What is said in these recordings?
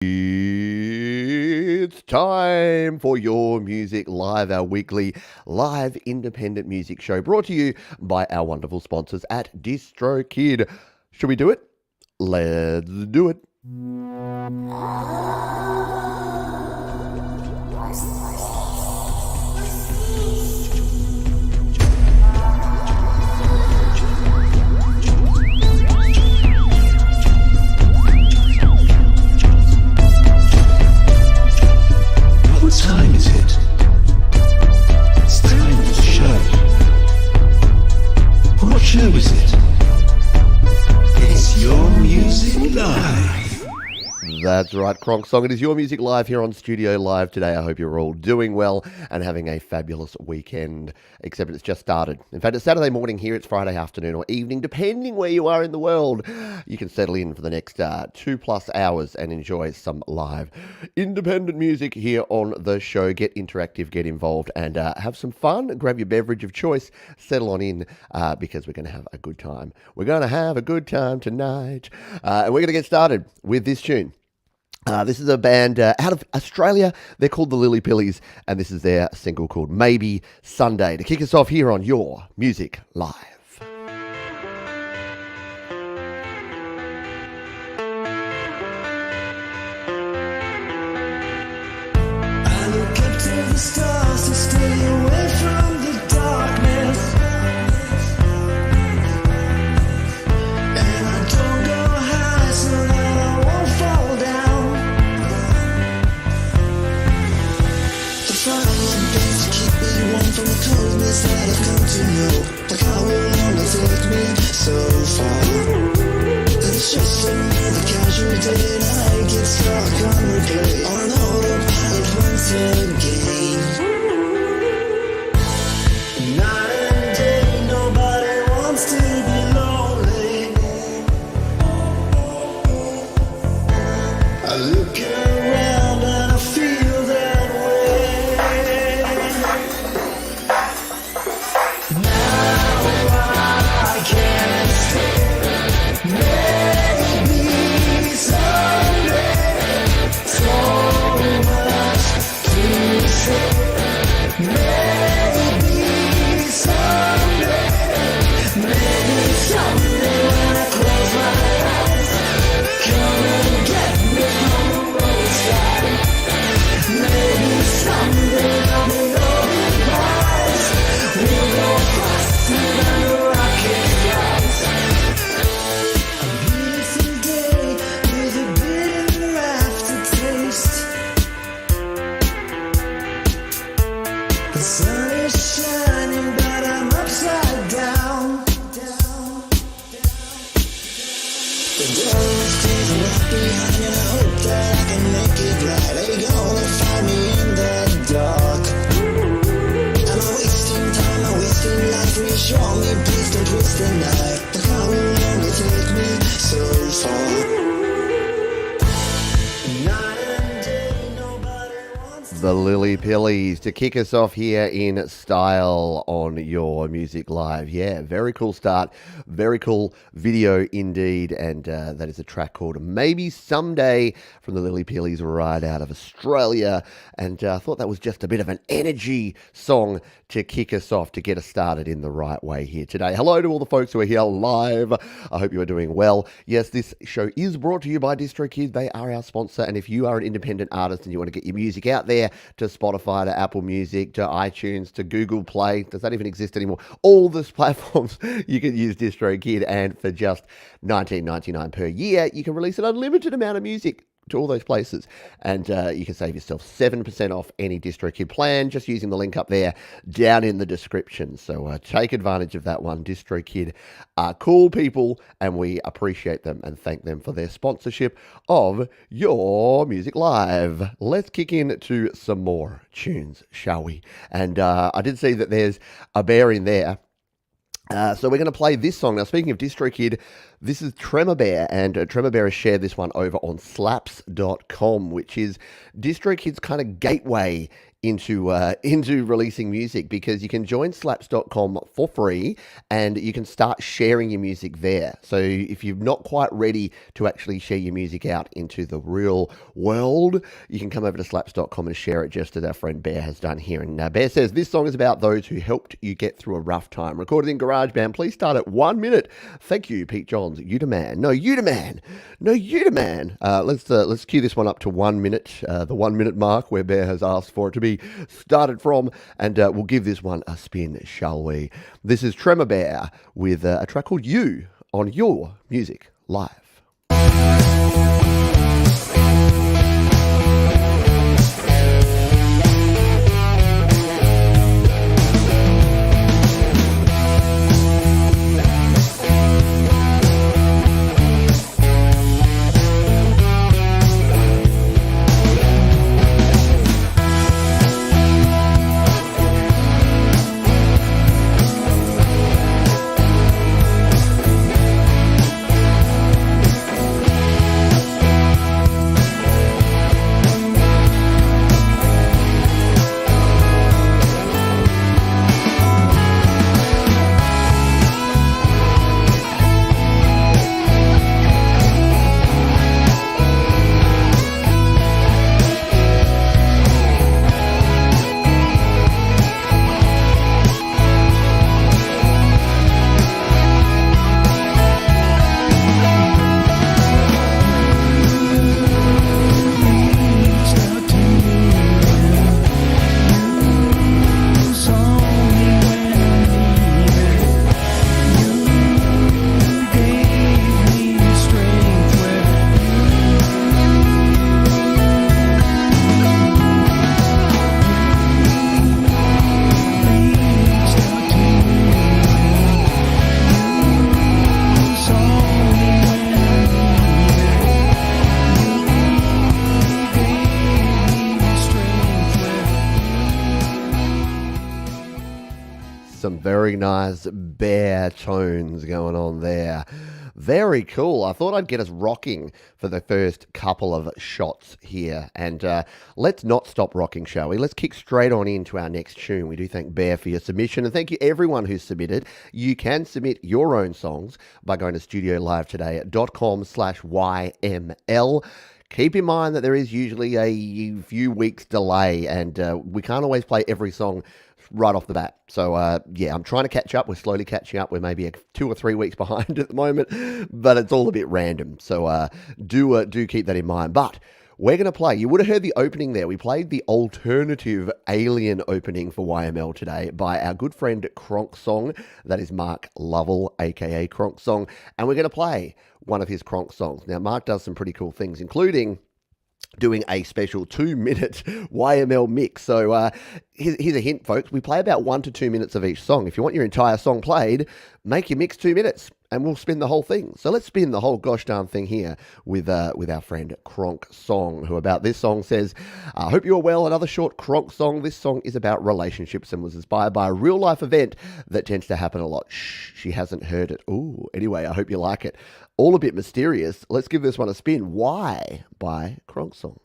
It's time for Your Music Live, our weekly live independent music show brought to you by our wonderful sponsors at DistroKid. Should we do it? Let's do it. What time is it? It's time for the show. What show is it? It's Your Music Live. That's right, Cronksong. It is Your Music Live here on Studio Live today. I hope you're all doing well and having a fabulous weekend, except it's just started. In fact, it's Saturday morning here, it's Friday afternoon or evening, depending where you are in the world. You can settle in for the next 2+ hours and enjoy some live independent music here on the show. Get interactive, get involved, and have some fun. Grab your beverage of choice, settle on in, because we're going to have a good time. We're going to have a good time tonight. And we're going to get started with this tune. This is a band out of Australia. They're called the Lily Pillies, and this is their single called Maybe Sunday. To kick us off here on Your Music Live. I look up to the stars to stay away from the darkness, and I don't go high so that I won't fall down. The fire and things to keep me warm from the coldness that I've come to know. The car will only take me so far, and it's just another casual day, and I get stuck on replay on an autopilot once again. Night and day, nobody wants to be lonely. I look around and I feel that way. Now I can't stay. Maybe someday, so much to say. Maybe someday, maybe someday when I close my eyes, come and get me from the roadside. Maybe someday there'll be no goodbyes. We'll go faster than the rocket flies. I'm here today with a bitter aftertaste. The sun is shining, but I'm upside down. The door is closed and left behind, and I hope that I can make it right. Ain't gonna find me in the dark. Am I wasting time? Am I wasting life? Reassure me, please don't twist the knife. The car will only take me so far. Night and day, nobody wants The Lily Pillies to kick us off here in style on Your Music Live. Yeah, very cool start. Very cool video indeed. And that is a track called Maybe Someday from the Lily Pillies right out of Australia. And I thought that was just a bit of an energy song to kick us off, to get us started in the right way here today. Hello to all the folks who are here live. I hope you are doing well. Yes, this show is brought to you by DistroKid. They are our sponsor. And if you are an independent artist and you want to get your music out there to Spotify, to Apple Music, to iTunes, to Google Play, does that even exist anymore? All those platforms, you can use DistroKid, and for just $19.99 per year, you can release an unlimited amount of music to all those places, and you can save yourself 7% off any DistroKid plan just using the link up there down in the description. So take advantage of that one. DistroKid are cool people, and we appreciate them and thank them for their sponsorship of Your Music Live. Let's kick into some more tunes, shall we? And I did see that there's a bear in there. So we're going to play this song. Now, speaking of DistroKid, this is Tremor Bear, and Tremor Bear has shared this one over on slaps.com, which is DistroKid's kind of gateway into releasing music, because you can join slaps.com for free and you can start sharing your music there. So if you're not quite ready to actually share your music out into the real world, you can come over to slaps.com and share it, just as our friend Bear has done here. And Bear says, this song is about those who helped you get through a rough time. Recorded in GarageBand. Please start at 1 minute. Thank you, Pete Johns. You the man. No, you the man. No, you the man. Let's cue this one up to 1 minute, the 1 minute mark where Bear has asked for it to be started from, and we'll give this one a spin, shall we? This is Tremor Bear with a track called You on Your Music Live. Some very nice Bear tones going on there. Very cool. I thought I'd get us rocking for the first couple of shots here. And let's not stop rocking, shall we? Let's kick straight on into our next tune. We do thank Bear for your submission. And thank you everyone who's submitted. You can submit your own songs by going to studiolive.com/YML. Keep in mind that there is usually a few weeks delay, and we can't always play every song right off the bat. So, I'm trying to catch up. We're slowly catching up. We're maybe 2 or 3 weeks behind at the moment, but it's all a bit random. So do keep that in mind. But we're going to play. You would have heard the opening there. We played the alternative alien opening for YML today by our good friend Cronksong. That is Mark Lovell, a.k.a. Cronksong. And we're going to play one of his Cronksongs. Now, Mark does some pretty cool things, including doing a special 2-minute YML mix. So here's a hint, folks. We play about 1 to 2 minutes of each song. If you want your entire song played, make your mix 2 minutes and we'll spin the whole thing. So let's spin the whole gosh darn thing here with our friend Cronksong, who about this song says, I hope you're well. Another short Cronksong. This song is about relationships and was inspired by a real life event that tends to happen a lot. Shh, she hasn't heard it. Ooh, anyway, I hope you like it. All a bit mysterious. Let's give this one a spin. Why by Cronksong.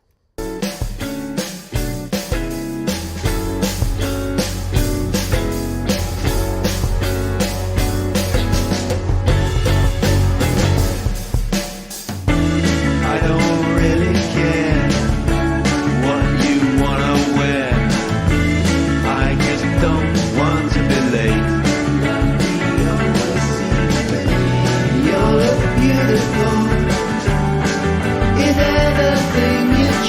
Is everything you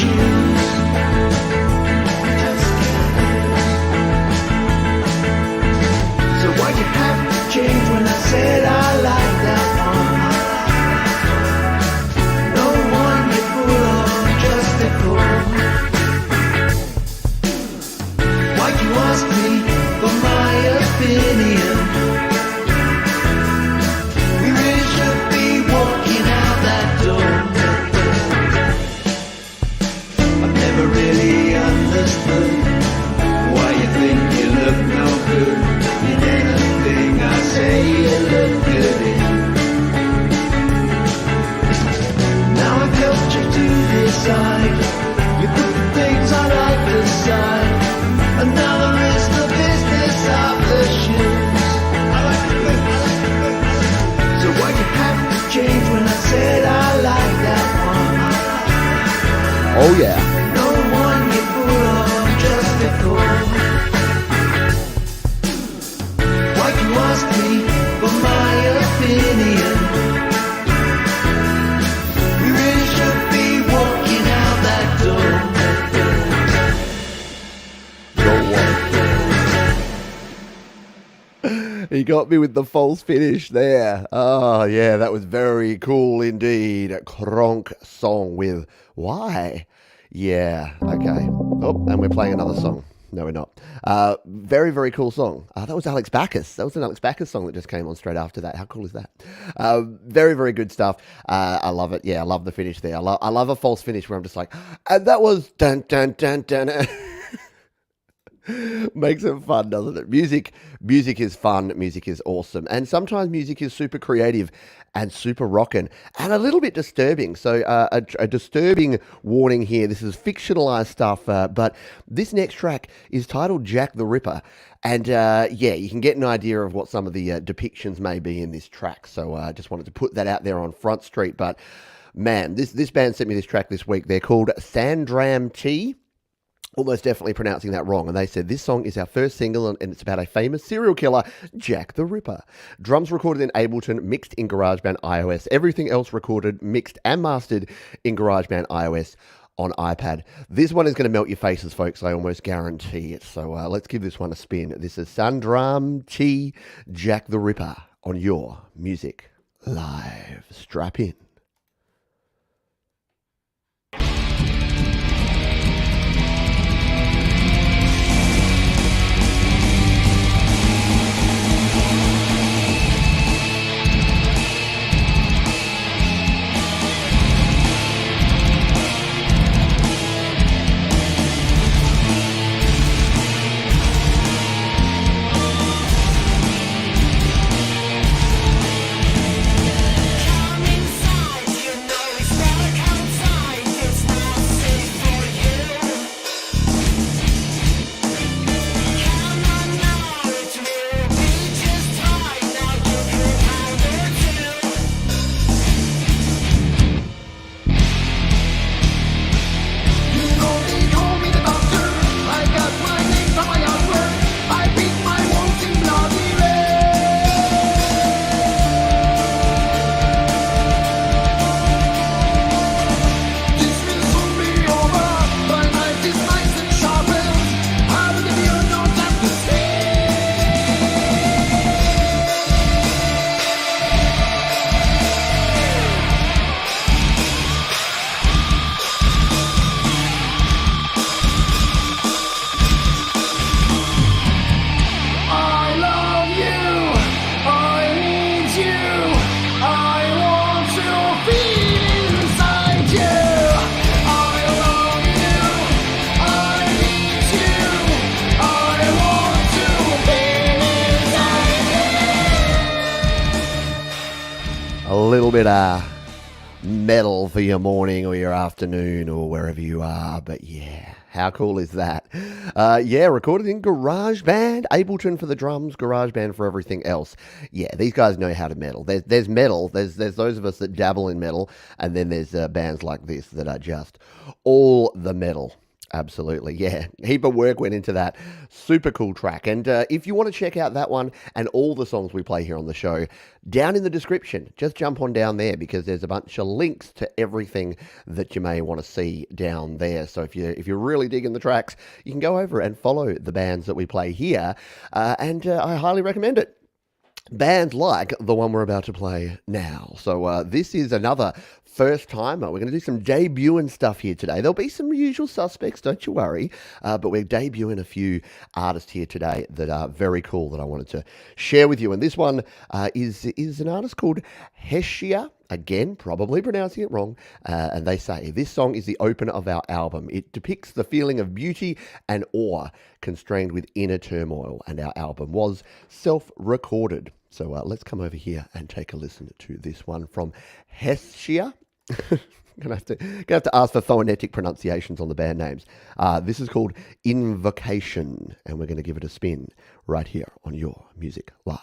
yeah. No one you put on just before. Why you ask me for my opinion? We really should be walking out that door. He got me with the false finish there. Oh, yeah, that was very cool indeed. Cronksong with Why? Yeah, okay. Oh, and we're playing another song. No, we're not. Very, very cool song. That was Alex Backus. That was an Alex Backus song that just came on straight after that. How cool is that? Very, very good stuff. I love it. Yeah, I love the finish there. I love a false finish where I'm just like, and that was dun dun dun dun. Makes it fun, doesn't it? Music is fun. Music is awesome. And sometimes music is super creative and super rockin' and a little bit disturbing. So a disturbing warning here. This is fictionalized stuff, but this next track is titled Jack the Ripper. And yeah, you can get an idea of what some of the depictions may be in this track. So I just wanted to put that out there on Front Street. But man, this band sent me this track this week. They're called SandraT. Almost definitely pronouncing that wrong. And they said, this song is our first single and it's about a famous serial killer, Jack the Ripper. Drums recorded in Ableton, mixed in GarageBand iOS. Everything else recorded, mixed and mastered in GarageBand iOS on iPad. This one is going to melt your faces, folks. I almost guarantee it. So let's give this one a spin. This is SandraT, Jack the Ripper on your Music Live. Strap in. Bit metal for your morning or your afternoon or wherever you are. But yeah, how cool is that? Yeah, recorded in GarageBand, Ableton for the drums, GarageBand for everything else. Yeah, these guys know how to metal. There's metal. There's those of us that dabble in metal, and then there's bands like this that are just all the metal. Absolutely, yeah. Heap of work went into that. Super cool track. And if you want to check out that one and all the songs we play here on the show, down in the description, just jump on down there because there's a bunch of links to everything that you may want to see down there. So if you're really digging the tracks, you can go over and follow the bands that we play here. And I highly recommend it. Bands like the one we're about to play now. So this is another first timer. We're going to do some debuting stuff here today. There'll be some usual suspects, don't you worry. But we're debuting a few artists here today that are very cool that I wanted to share with you. And this one is an artist called Heshia. Again, probably pronouncing it wrong. And they say, this song is the opener of our album. It depicts the feeling of beauty and awe constrained with inner turmoil. And our album was self-recorded. So let's come over here and take a listen to this one from Heshia. Gonna have to ask for phonetic pronunciations on the band names. This is called Invocation. And we're going to give it a spin right here on Your Music Live.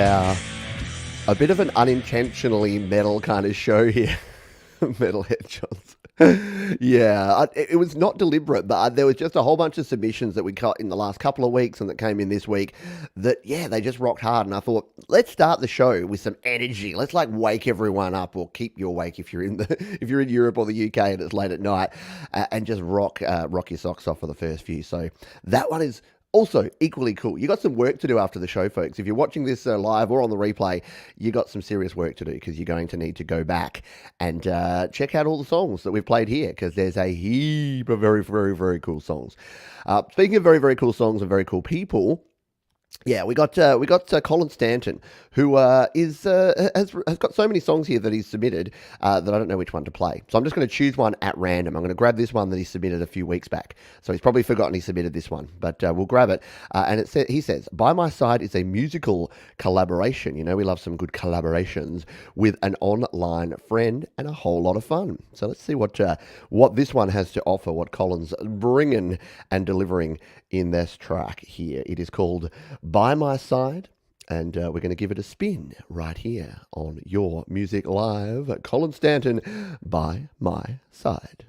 Wow. A bit of an unintentionally metal kind of show here. Metalhead Johns. Yeah, it was not deliberate, but there was just a whole bunch of submissions that we got in the last couple of weeks and that came in this week that, yeah, they just rocked hard. And I thought, let's start the show with some energy. Let's like wake everyone up, or keep you awake if you're in if you're in Europe or the UK and it's late at night, and just rock your socks off for the first few. So that one is also equally cool. You got some work to do after the show, folks. If you're watching this live or on the replay, you got some serious work to do, because you're going to need to go back and check out all the songs that we've played here, because there's a heap of very, very, very cool songs. Speaking of very, very cool songs and very cool people, yeah, we got Colin Stanton, who has got so many songs here that he's submitted that I don't know which one to play. So I'm just going to choose one at random. I'm going to grab this one that he submitted a few weeks back. So he's probably forgotten he submitted this one, but we'll grab it. And he says, "By My Side is a musical collaboration." You know, we love some good collaborations with an online friend, and a whole lot of fun. So let's see what this one has to offer, what Colin's bringing and delivering in this track here. It is called By My Side, and we're going to give it a spin right here on Your Music Live. Colin Stanton, By My Side.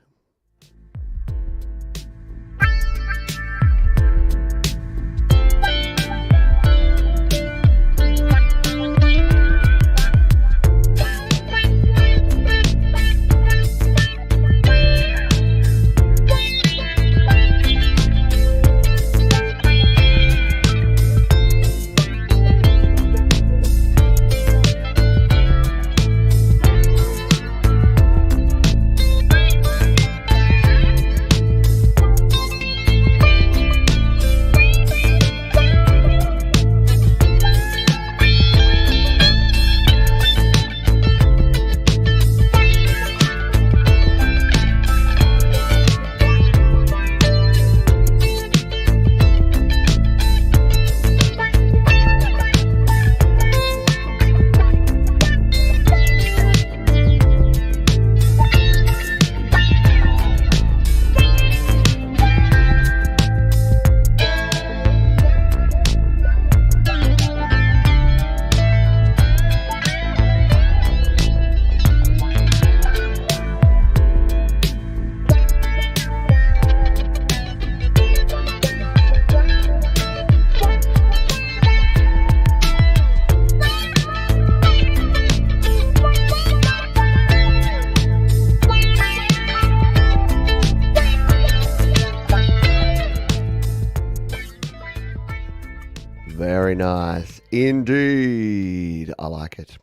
Very nice indeed. I like it.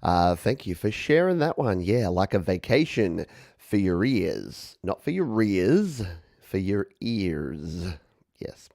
Thank you for sharing that one. Yeah, like a vacation for your ears. Not for your rears, for your ears. Yes.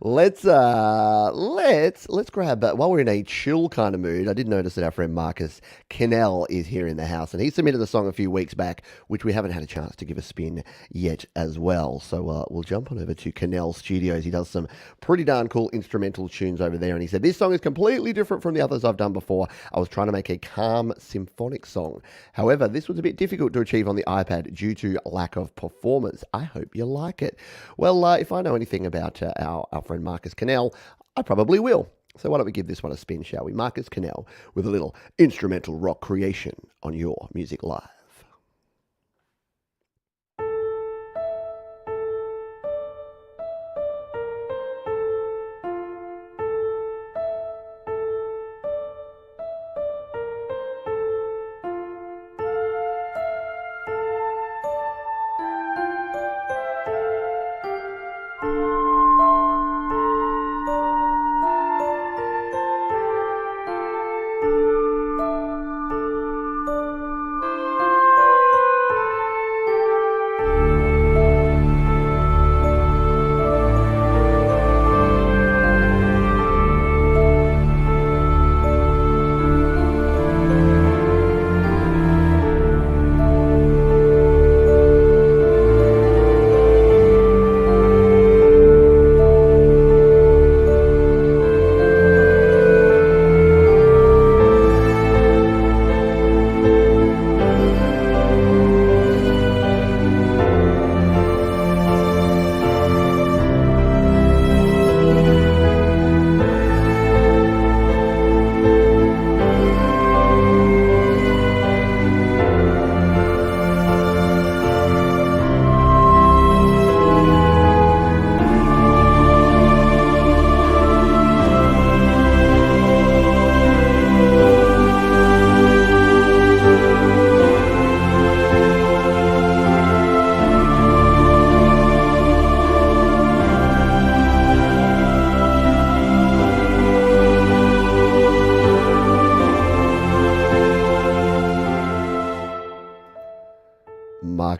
Let's grab, while we're in a chill kind of mood, I did notice that our friend Marcus Kennell is here in the house, and he submitted a song a few weeks back, which we haven't had a chance to give a spin yet as well. So we'll jump on over to Kennell Studios. He does some pretty darn cool instrumental tunes over there, and he said, "This song is completely different from the others I've done before. I was trying to make a calm symphonic song. However, this was a bit difficult to achieve on the iPad due to lack of performance. I hope you like it." Well, if I know anything about our friend Marcus Kennell, I probably will. So why don't we give this one a spin, shall we? Marcus Kennell with a little instrumental rock creation on Your Music Live.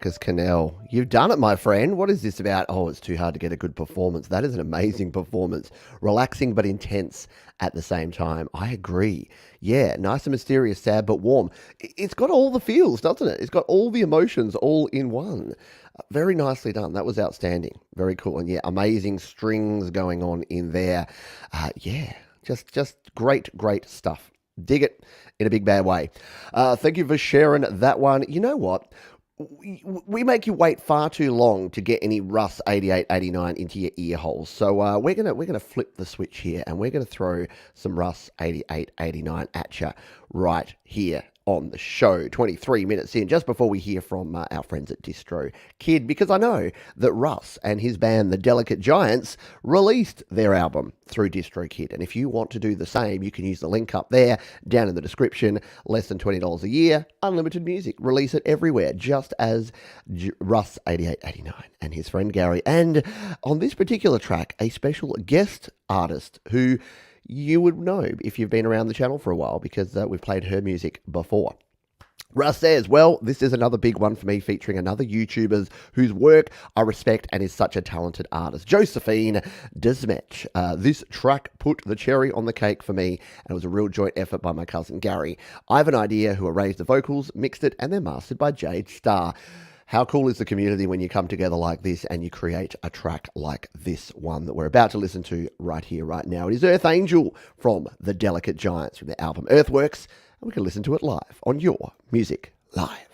Marcus Cannell. You've done it, my friend. What is this about? Oh, it's too hard to get a good performance. That is an amazing performance. Relaxing but intense at the same time. I agree. Yeah, nice and mysterious, sad but warm. It's got all the feels, doesn't it? It's got all the emotions all in one. Very nicely done. That was outstanding. Very cool. And yeah, amazing strings going on in there. Yeah, just great stuff. Dig it in a big bad way. Thank you for sharing that one. You know what? We make you wait far too long to get any Russ 8889 into your ear holes. So we're gonna flip the switch here, and we're gonna throw some Russ 8889 at you right here on the show, 23 minutes in, just before we hear from our friends at Distro Kid, because I know that Russ and his band, the Delicate Giants, released their album through Distro Kid. And if you want to do the same, you can use the link up there, down in the description, less than $20 a year, unlimited music. Release it everywhere, just as Russ 8889 and his friend Gary. And on this particular track, a special guest artist who you would know if you've been around the channel for a while, because we've played her music before. Russ says, well, this is another big one for me, featuring another YouTuber whose work I respect and is such a talented artist, Josephine Desmet. This track put the cherry on the cake for me, and it was a real joint effort by my cousin Gary. I have an idea who arranged the vocals, mixed it, and they're mastered by Jade Star. How cool is the community when you come together like this and you create a track like this one that we're about to listen to right here, right now? It is Earth Angel from the Delicate Giants from their album Earthworks, and we can listen to it live on Your Music Live.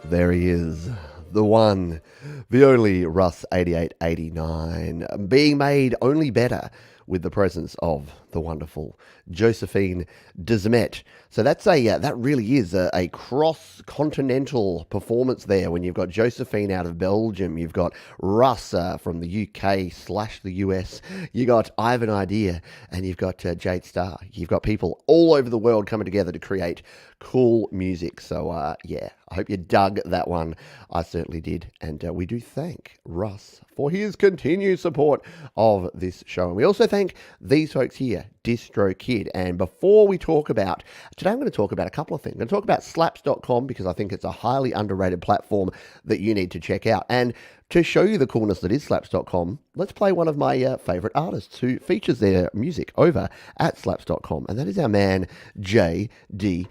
There he is, the one, the only Russ 8889, being made only better with the presence of the wonderful Josephine Desmet. So that's that really is a cross-continental performance there, when you've got Josephine out of Belgium, you've got Russ from the UK/the US, you got I Have an Idea, and you've got Jade Star. You've got people all over the world coming together to create cool music. So yeah, I hope you dug that one. I certainly did. And we do thank Russ for his continued support of this show. And we also thank these folks here, Distro Kid. And before we talk about, today I'm going to talk about a couple of things. I'm going to talk about slaps.com, because I think it's a highly underrated platform that you need to check out. And To show you the coolness that is slaps.com, let's play one of my favorite artists who features their music over at slaps.com, and that is our man JDL.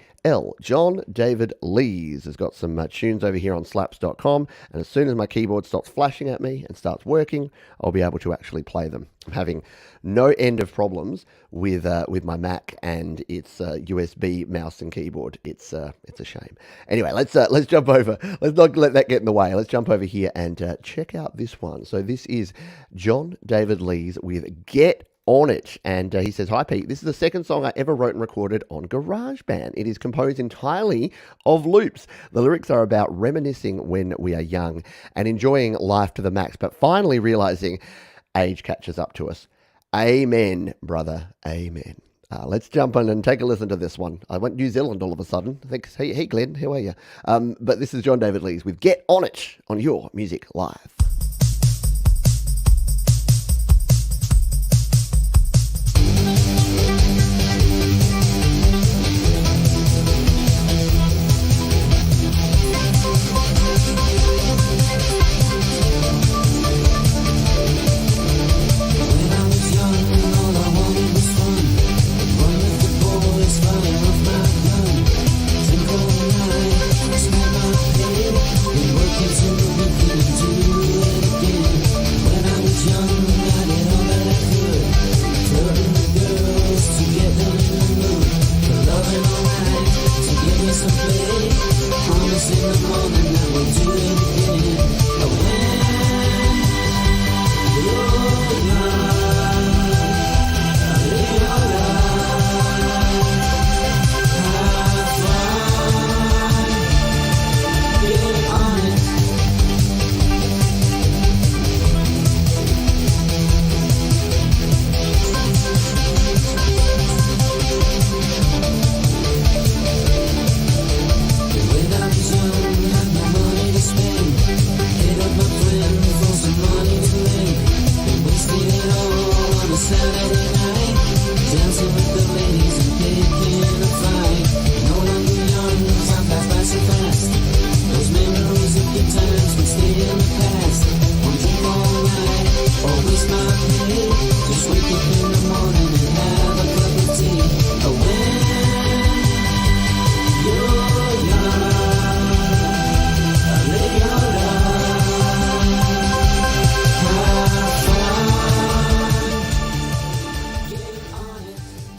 John David Lees has got some tunes over here on slaps.com, and as soon as my keyboard stops flashing at me and starts working, I'll be able to actually play them. I'm having no end of problems with my Mac and its USB mouse and keyboard. It's a shame. Anyway, let's jump over. Let's not let that get in the way. Let's jump over here and check out this one. So this is John David Lees with Get On It, and he says, "Hi Pete, this is the second song I ever wrote and recorded on GarageBand. It is composed entirely of loops. The lyrics are about reminiscing when we are young and enjoying life to the max, but finally realizing age catches up to us. Amen, brother, amen." Let's jump in and take a listen to this one. I went New Zealand all of a sudden. I think, hey Glenn, how are you? But this is John David Lees with Get On It on Your Music Live.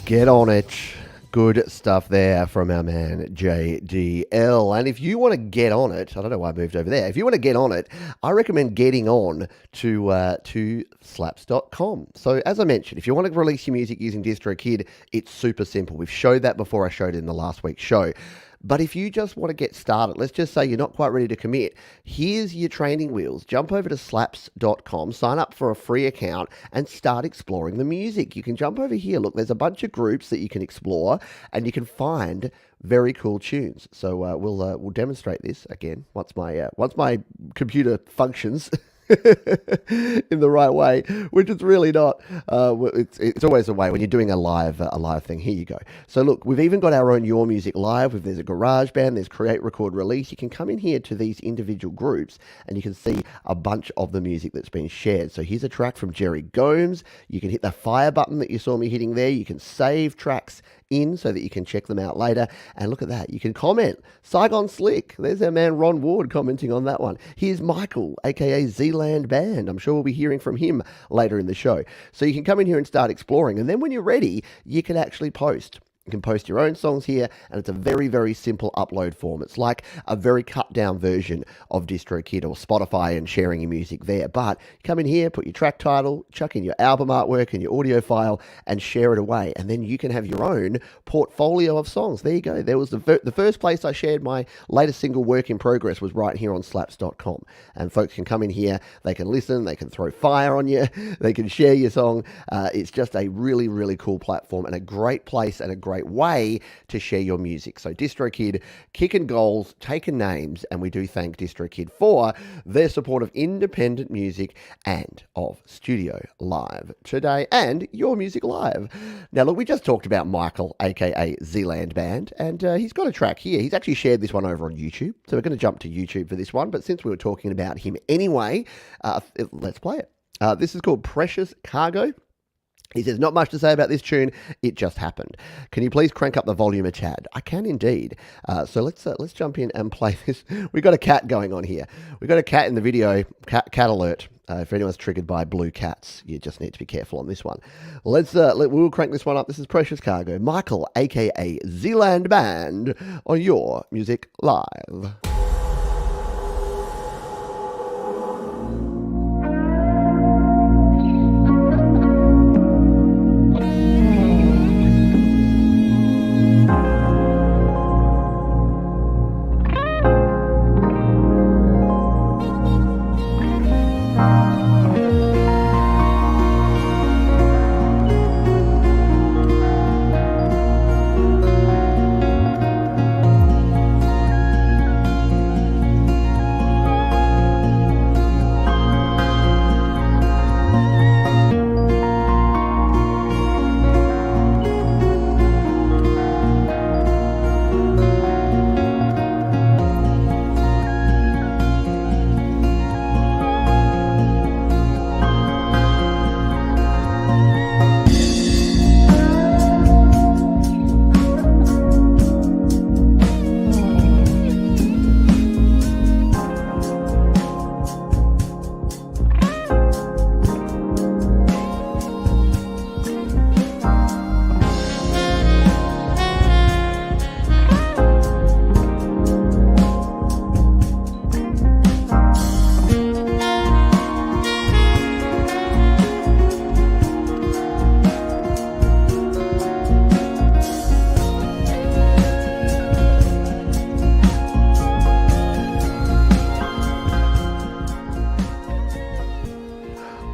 Get On It. Good stuff there from our man JDL. And if you want to get on it, I don't know why I moved over there. If you want to get on it, I recommend getting on to slaps.com. So as I mentioned, if you want to release your music using DistroKid, it's super simple. We've showed that before. I showed it in the last week's show. But if you just want to get started, let's just say you're not quite ready to commit, here's your training wheels. Jump over to slaps.com, sign up for a free account, and start exploring the music. You can jump over here. Look, there's a bunch of groups that you can explore, and you can find very cool tunes. So we'll demonstrate this again once my computer functions in the right way, which it's really not. It's always a way when you're doing a live thing. Here you go. So look, we've even got our own Your Music Live. There's a GarageBand, there's Create, Record, Release. You can come in here to these individual groups and you can see a bunch of the music that's been shared. So here's a track from Jerry Gomes. You can hit the fire button that you saw me hitting there. You can save tracks in so that you can check them out later. And look at that. You can comment. Saigon Slick. There's our man Ron Ward commenting on that one. Here's Michael, aka Zealand Band. I'm sure we'll be hearing from him later in the show. So you can come in here and start exploring. And then when you're ready, you can actually post. You can post your own songs here, and it's a very, very simple upload form. It's like a very cut-down version of DistroKid or Spotify and sharing your music there. But come in here, put your track title, chuck in your album artwork and your audio file, and share it away. And then you can have your own portfolio of songs. There you go. There was the first place I shared my latest single, Work in Progress, was right here on slaps.com. And folks can come in here, they can listen, they can throw fire on you, they can share your song. It's just a really, really cool platform and a great place and a great great way to share your music. So DistroKid, kicking goals, taking names, and we do thank DistroKid for their support of independent music and of Studio Live today and Your Music Live. Now, look, we just talked about Michael, aka Zealand Band, and he's got a track here. He's actually shared this one over on YouTube, so we're going to jump to YouTube for this one, but since we were talking about him anyway, let's play it. This is called Precious Cargo. He says, not much to say about this tune. It just happened. Can you please crank up the volume a tad? I can indeed. So let's jump in and play this. We've got a cat going on here. We've got a cat in the video. Cat alert. If anyone's triggered by blue cats, you just need to be careful on this one. We'll crank this one up. This is Precious Cargo. Michael, aka Zealand Band, on Your Music Live.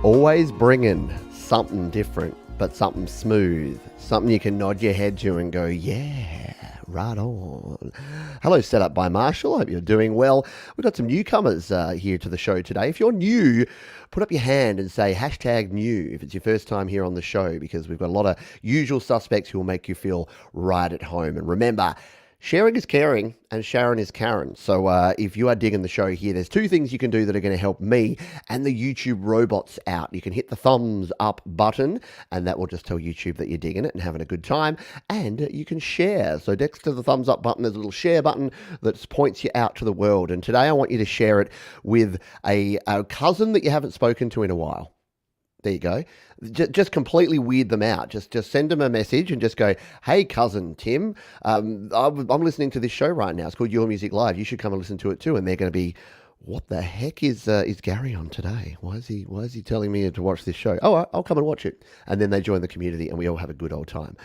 Always bringing something different, but something smooth, something you can nod your head to and go, yeah, right on. Hello, set up by Marshall. I hope you're doing well. We've got some newcomers here to the show today. If you're new, put up your hand and say hashtag new if it's your first time here on the show, because we've got a lot of usual suspects who will make you feel right at home. And remember, sharing is caring and Sharon is Karen. So if you are digging the show here, there's two things you can do that are going to help me and the YouTube robots out. You can hit the thumbs up button and that will just tell YouTube that you're digging it and having a good time. And you can share. So next to the thumbs up button, there's a little share button that points you out to the world. And today I want you to share it with a cousin that you haven't spoken to in a while. There you go. Just completely weird them out. Just send them a message and just go, hey, cousin Tim, I'm listening to this show right now. It's called Your Music Live. You should come and listen to it too. And they're going to be, what the heck is Gary on today? Why is he telling me to watch this show? Oh, I'll come and watch it. And then they join the community and we all have a good old time.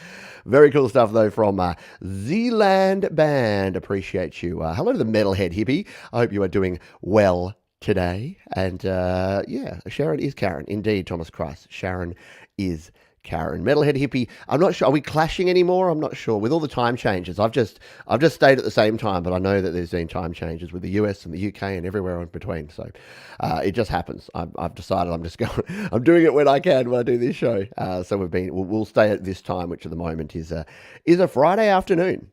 Very cool stuff though from Zealand Band. Appreciate you. Hello to the Metalhead Hippie. I hope you are doing well today. And yeah, Sharon is Karen. Indeed, Thomas Christ. Sharon is Karen. Metalhead Hippie. I'm not sure. Are we clashing anymore? I'm not sure. With all the time changes, I've just stayed at the same time, but I know that there's been time changes with the US and the UK and everywhere in between. So it just happens. I've decided I'm just going. I'm doing it when I can when I do this show. So we'll stay at this time, which at the moment is a Friday afternoon.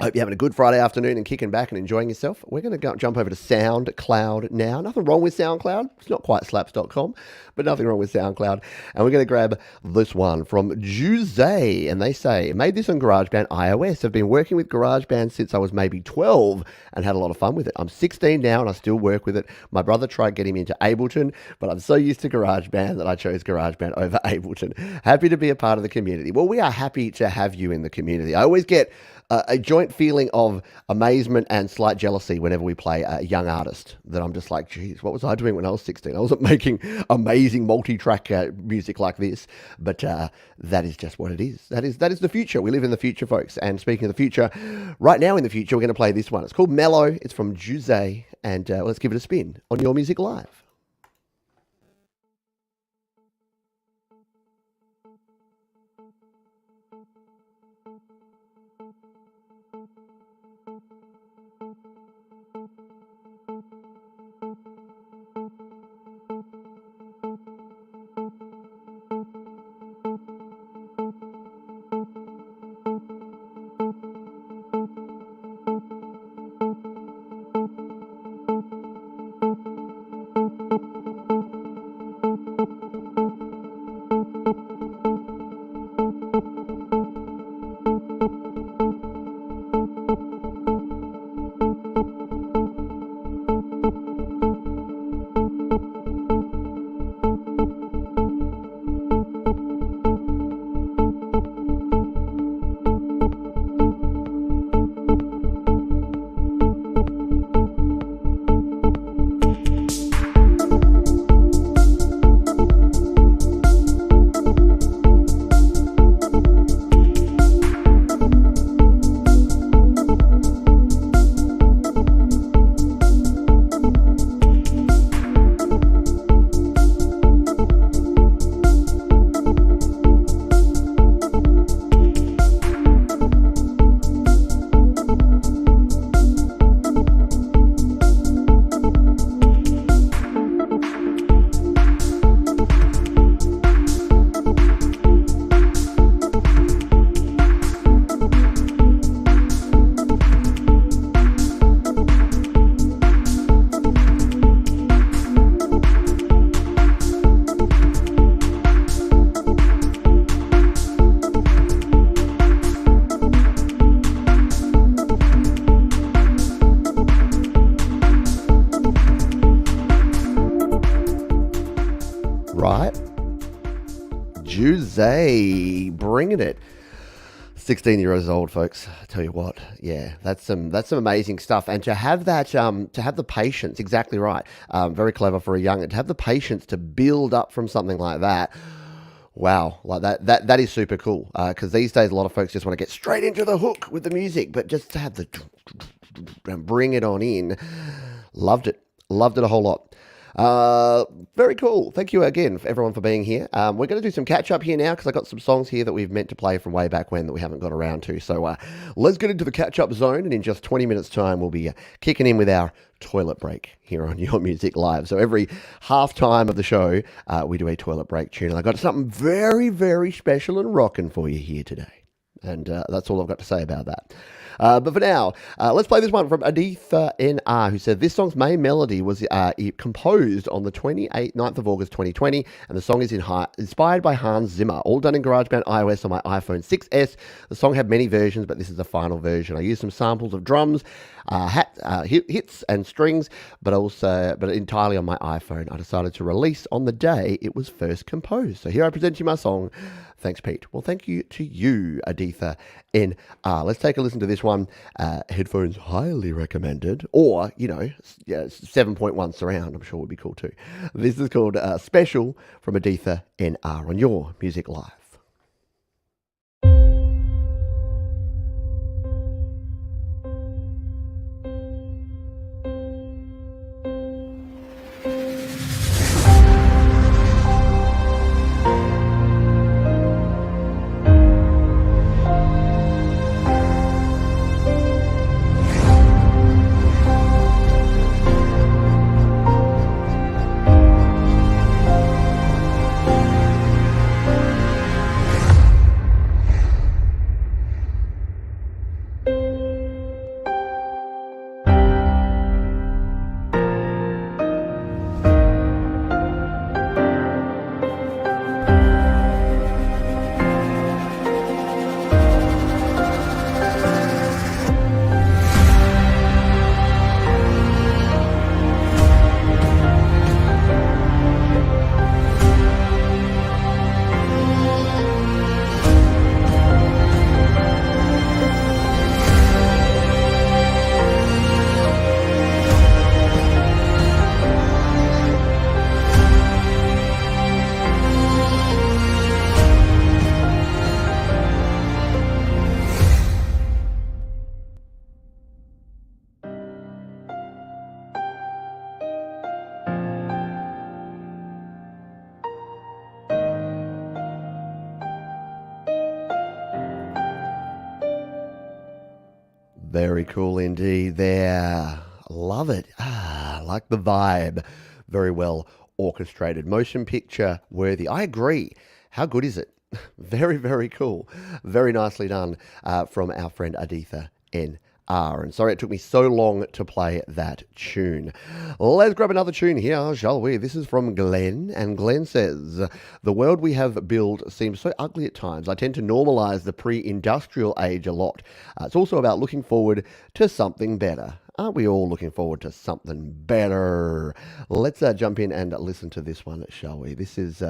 I hope you're having a good Friday afternoon and kicking back and enjoying yourself. We're going to jump over to SoundCloud now. Nothing wrong with SoundCloud. It's not quite slaps.com, but nothing wrong with SoundCloud. And we're going to grab this one from Jose. And they say, made this on GarageBand iOS. I've been working with GarageBand since I was maybe 12 and had a lot of fun with it. I'm 16 now and I still work with it. My brother tried getting me into Ableton, but I'm so used to GarageBand that I chose GarageBand over Ableton. Happy to be a part of the community. Well, we are happy to have you in the community. I always get a joint feeling of amazement and slight jealousy whenever we play a young artist that I'm just like, geez, what was I doing when I was 16? I wasn't making amazing multi-track music like this, but that is just what it is. That is the future. We live in the future, folks. And speaking of the future, right now in the future, we're going to play this one. It's called Mellow. It's from Jose, and let's give it a spin on Your Music Live. right? Jose, bringing it. 16 years old, folks. I tell you what, yeah, that's some amazing stuff. And to have that, to have the patience, exactly right. Very clever for a young, to have the patience to build up from something like that. Wow, like that is super cool. Because these days, a lot of folks just want to get straight into the hook with the music, but just to have the and bring it on in, loved it a whole lot. Very cool. Thank you again, everyone, for being here. We're going to do some catch up here now because I got some songs here that we've meant to play from way back when that we haven't got around to. So let's get into the catch up zone, and in just 20 minutes time we'll be kicking in with our toilet break here on Your Music Live. So every half time of the show we do a toilet break tune, and I got something very, very special and rocking for you here today. And that's all I've got to say about that. But for now, let's play this one from Aditha NR, who said this song's main melody was composed on the 9th of August 2020, and the song is inspired by Hans Zimmer, all done in GarageBand iOS on my iPhone 6S. The song had many versions, but this is the final version. I used some samples of drums, hits and strings, but entirely on my iPhone. I decided to release on the day it was first composed. So here I present you my song. Thanks, Pete. Well, thank you to you, Aditha NR. Let's take a listen to this one. Headphones highly recommended, or 7.1 surround. I'm sure would be cool too. This is called Special from Aditha NR on Your Music Live. Very cool indeed there. Love it. Like the vibe. Very well orchestrated. Motion picture worthy. I agree. How good is it? Very, very cool. Very nicely done from our friend Aditha NR. And sorry it took me so long to play that tune. Let's grab another tune here, shall we? This is from Glenn, and Glenn says, the world we have built seems so ugly at times. I tend to normalize the pre-industrial age a lot. It's also about looking forward to something better. Aren't we all looking forward to something better? Let's jump in and listen to this one, shall we? This is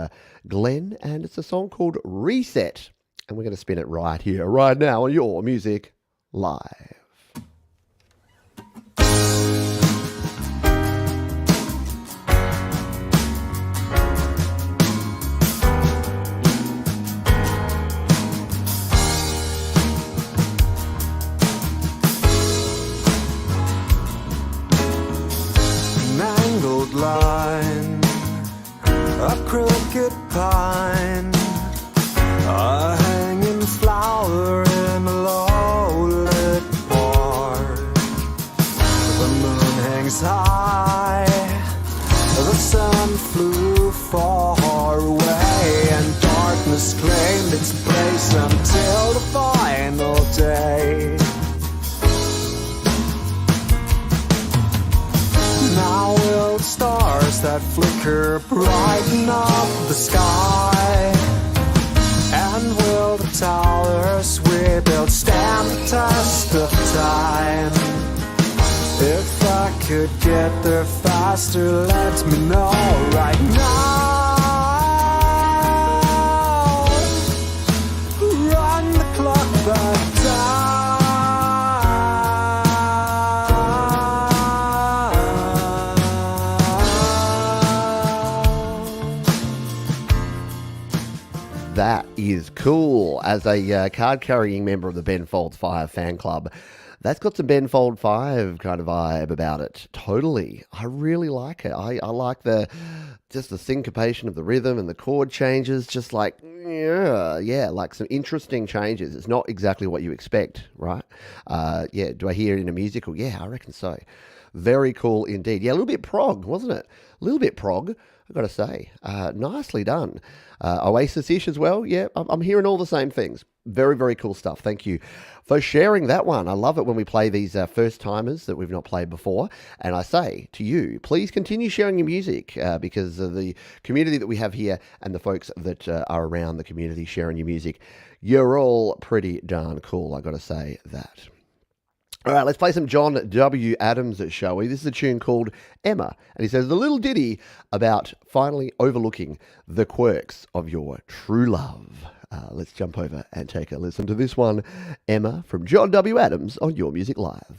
Glenn, and it's a song called Reset. And we're going to spin it right here, right now on Your Music Live. Line, a crooked pine, a hanging flower in a low-lit bar. The moon hangs high, the sun flew far away, and darkness claimed its place until the final day. Now will the stars that flicker brighten up the sky? And will the towers we built stand the test of time? If I could get there faster, let me know right now. That is cool. As a card-carrying member of the Ben Folds 5 fan club, that's got some Ben Fold 5 kind of vibe about it. Totally. I really like it. I like just the syncopation of the rhythm and the chord changes, just like, yeah, like some interesting changes. It's not exactly what you expect, right? Yeah, do I hear it in a musical? Yeah, I reckon so. Very cool indeed. Yeah, a little bit prog, wasn't it? A little bit prog, I've got to say. Nicely done. Oasis-ish as well. Yeah, I'm hearing all the same things. Very, very cool stuff. Thank you for sharing that one. I love it when we play these first-timers that we've not played before. And I say to you, please continue sharing your music because of the community that we have here and the folks that are around the community sharing your music. You're all pretty darn cool, I got to say that. All right, let's play some John W. Adams, shall we? This is a tune called Emma, and he says the little ditty about finally overlooking the quirks of your true love. Let's jump over and take a listen to this one, Emma, from John W. Adams on Your Music Live.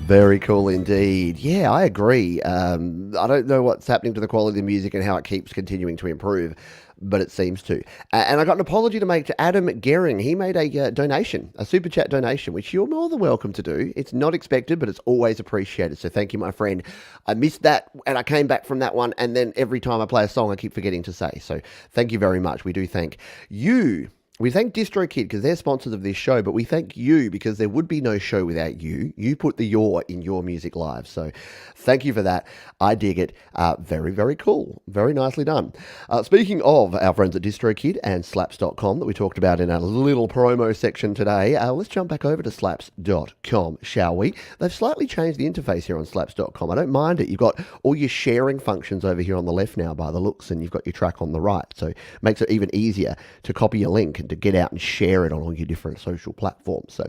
Very cool indeed. Yeah, I agree. I don't know what's happening to the quality of the music and how it keeps continuing to improve, but it seems to. And I got an apology to make to Adam Gehring. He made a donation, a super chat donation, which you're more than welcome to do. It's not expected, but it's always appreciated. So thank you, my friend. I missed that, and I came back from that one, and then every time I play a song, I keep forgetting to say. So thank you very much. We do thank you. We thank DistroKid because they're sponsors of this show, but we thank you because there would be no show without you. You put the your in Your Music Live. So thank you for that. I dig it. Very, very cool. Very nicely done. Speaking of our friends at DistroKid and slaps.com that we talked about in our little promo section today, let's jump back over to slaps.com, shall we? They've slightly changed the interface here on slaps.com. I don't mind it. You've got all your sharing functions over here on the left now by the looks, and you've got your track on the right. So it makes it even easier to copy your link and to get out and share it on all your different social platforms. So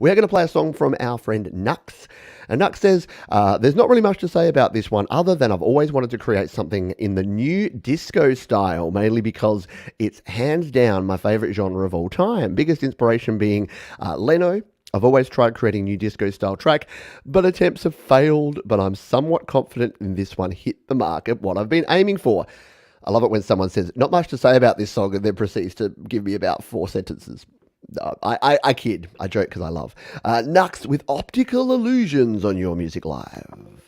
we're going to play a song from our friend Nux. And Nux says, there's not really much to say about this one other than I've always wanted to create something in the new disco style, mainly because it's hands down my favorite genre of all time. Biggest inspiration being Leno. I've always tried creating new disco style track, but attempts have failed, but I'm somewhat confident in this one hit the mark at what I've been aiming for. I love it when someone says, not much to say about this song, and then proceeds to give me about 4 sentences. No, I kid. I joke because I love. Nux with Optical Illusions on Your Music Live.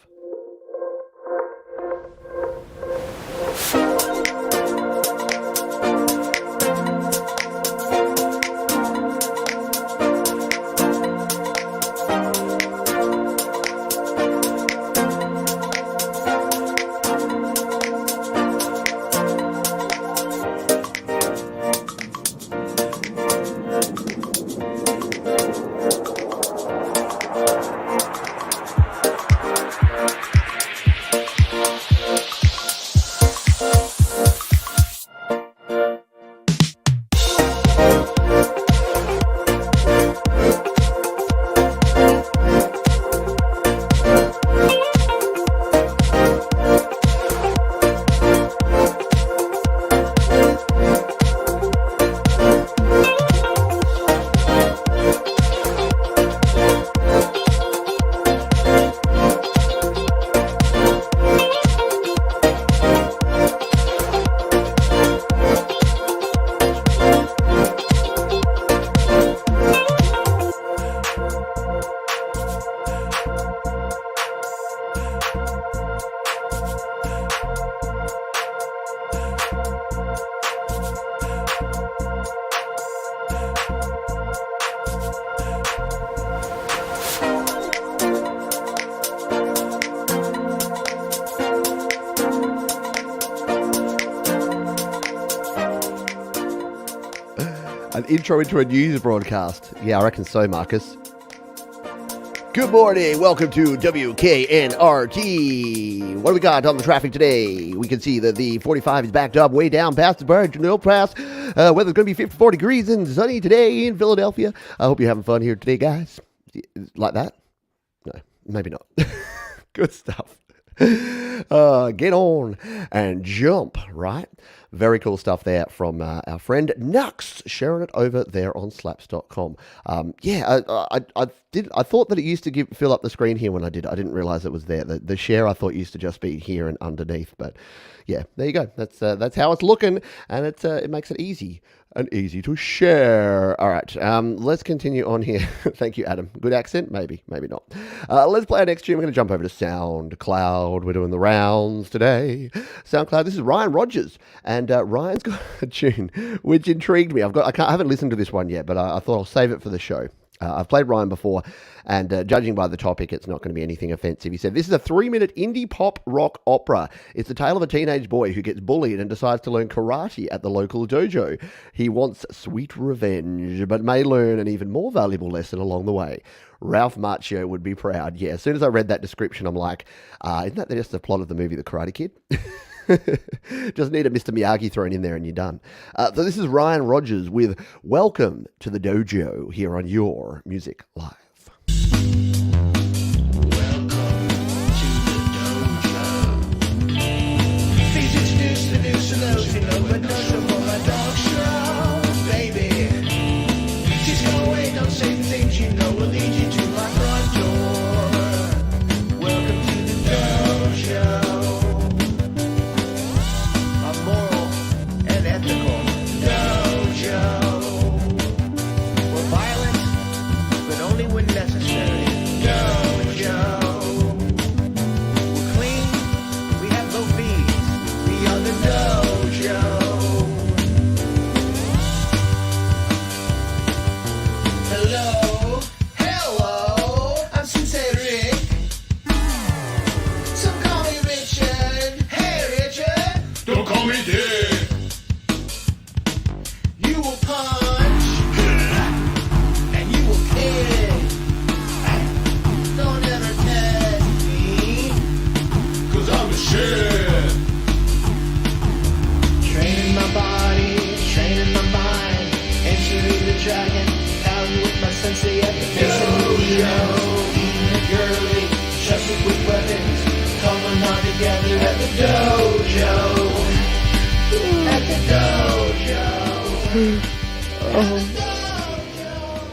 An intro into a news broadcast. Yeah, I reckon so, Marcus. Good morning. Welcome to WKNRT. What do we got on the traffic today? We can see that the 45 is backed up way down past the Barge Pass. Weather's going to be 54 degrees and sunny today in Philadelphia. I hope you're having fun here today, guys. Like that? No, maybe not. Good stuff. Get on and jump, right? Very cool stuff there from our friend Nux, sharing it over there on slaps.com. I thought that it used to fill up the screen here when I did. I didn't realize it was there. The share I thought used to just be here and underneath, but yeah, there you go. That's how it's looking, and it makes it easy to share. All right, let's continue on here. Thank you, Adam. Good accent? Maybe not. Let's play our next tune. We're going to jump over to SoundCloud. We're doing the rounds today. SoundCloud, this is Ryan Rogers, and Ryan's got a tune which intrigued me. I haven't listened to this one yet, but I thought I'll save it for the show. I've played Ryan before, and judging by the topic, it's not going to be anything offensive. He said, this is a 3-minute indie pop rock opera. It's the tale of a teenage boy who gets bullied and decides to learn karate at the local dojo. He wants sweet revenge, but may learn an even more valuable lesson along the way. Ralph Macchio would be proud. Yeah, as soon as I read that description, I'm like, isn't that just the plot of the movie The Karate Kid? Just need a Mr. Miyagi thrown in there and you're done. So this is Ryan Rogers with Welcome to the Dojo here on Your Music Live. Welcome to the dojo. Please introduce the new solution of a dojo for my dog show, baby. Just go away, don't say the things you know will lead you to my front door. Welcome to the dojo.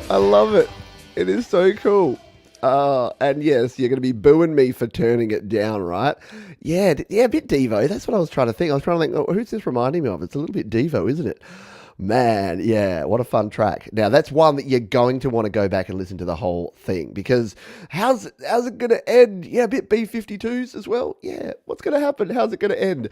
I love it. It is so cool. And yes, you're going to be booing me for turning it down, right? Yeah, a bit Devo. That's what I was trying to think. I was trying to think, who's this reminding me of? It's a little bit Devo, isn't it? Man, yeah, what a fun track. Now, that's one that you're going to want to go back and listen to the whole thing, because how's it going to end? Yeah, a bit B-52s as well. Yeah, what's going to happen? How's it going to end?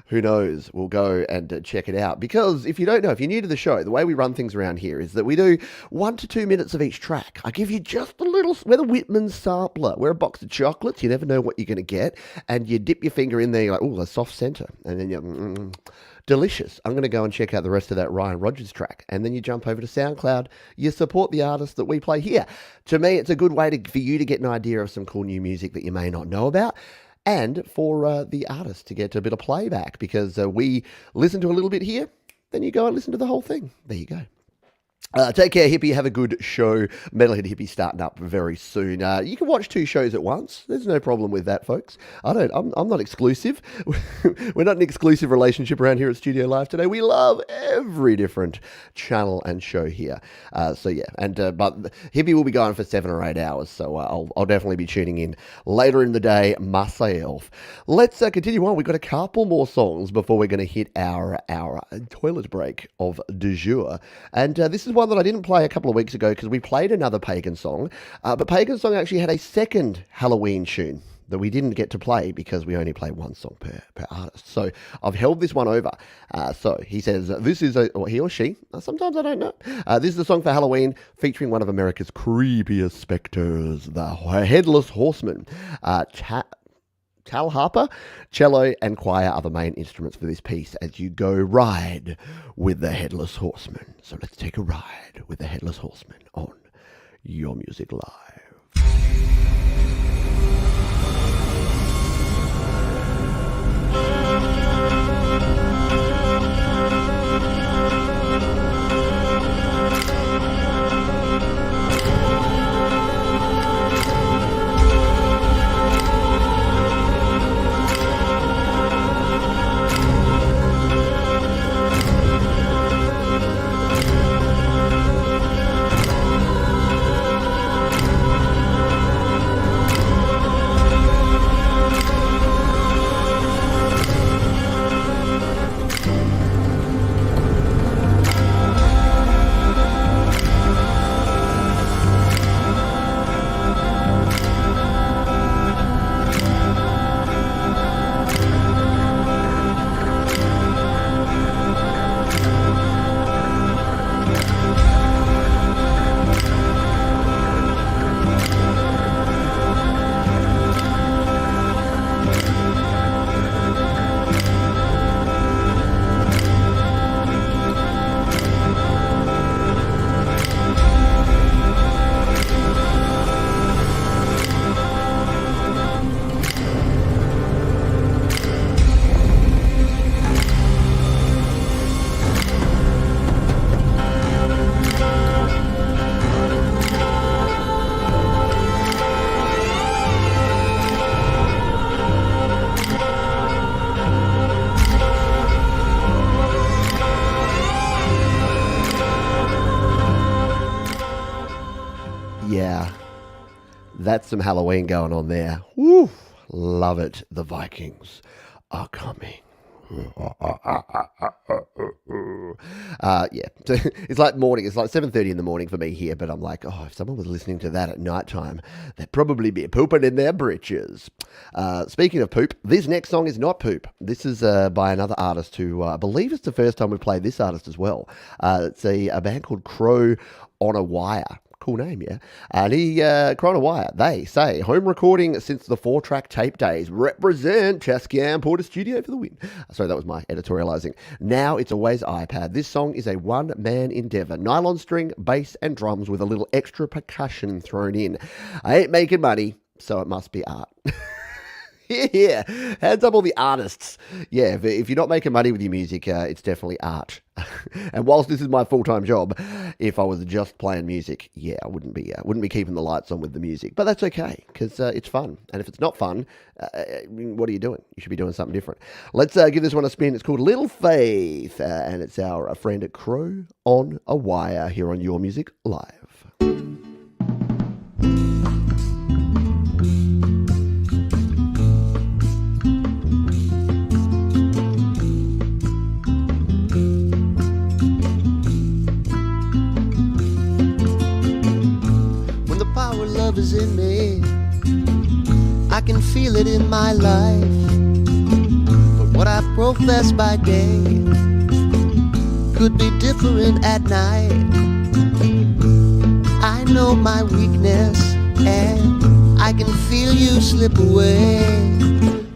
Who knows? We'll go and check it out, because if you don't know, if you're new to the show, the way we run things around here is that we do 1 to 2 minutes of each track. I give you just a little, we're the Whitman sampler. We're a box of chocolates. You never know what you're going to get, and you dip your finger in there, you're like, oh, a soft center, and then you're... delicious. I'm going to go and check out the rest of that Ryan Rogers track. And then you jump over to SoundCloud. You support the artists that we play here. To me, it's a good way for you to get an idea of some cool new music that you may not know about. And for the artists to get a bit of playback, because we listen to a little bit here, then you go and listen to the whole thing. There you go. Take care, hippie. Have a good show. Metalhead Hippie starting up very soon. You can watch 2 shows at once. There's no problem with that, folks. I'm not exclusive. We're not an exclusive relationship around here at Studio Live today. We love every different channel and show here. So yeah, and but Hippie will be going for 7 or 8 hours. So I'll definitely be tuning in later in the day myself. Let's continue on. We've got a couple more songs before we're going to hit our toilet break of du jour, and this is one that I didn't play a couple of weeks ago because we played another Pagan song, but Pagan song actually had a second Halloween tune that we didn't get to play because we only play one song per artist. So I've held this one over. So he says, this is or he or she, sometimes I don't know. This is a song for Halloween featuring one of America's creepiest specters, the Headless Horseman. Tal Harper. Cello and choir are the main instruments for this piece as you go ride with the Headless Horseman. So let's take a ride with the Headless Horseman on Your Music Live. Yeah, that's some Halloween going on there. Woo, love it. The Vikings are coming. Yeah, it's like morning. It's like 7:30 in the morning for me here, but I'm like, oh, if someone was listening to that at nighttime, they'd probably be pooping in their britches. Speaking of poop, this next song is not poop. This is by another artist who I believe it's the first time we've played this artist as well. It's a band called Crow on a Wire. Cool name, yeah. And Crow Wire, they say, home recording since the 4-track tape days. Represent Chascam Porter Studio for the win. Sorry, that was my editorializing. Now it's always iPad. This song is a one-man endeavor. Nylon string, bass, and drums with a little extra percussion thrown in. I ain't making money, so it must be art. Yeah, hands up all the artists. Yeah, if you're not making money with your music, it's definitely art. And whilst this is my full-time job, if I was just playing music, yeah, I wouldn't be keeping the lights on with the music. But that's okay, because it's fun. And if it's not fun, what are you doing? You should be doing something different. Let's give this one a spin. It's called Little Faith, and it's our friend at Crow on a Wire here on Your Music Live. Love is in me, I can feel it in my life, but what I profess by day could be different at night. I know my weakness and I can feel you slip away.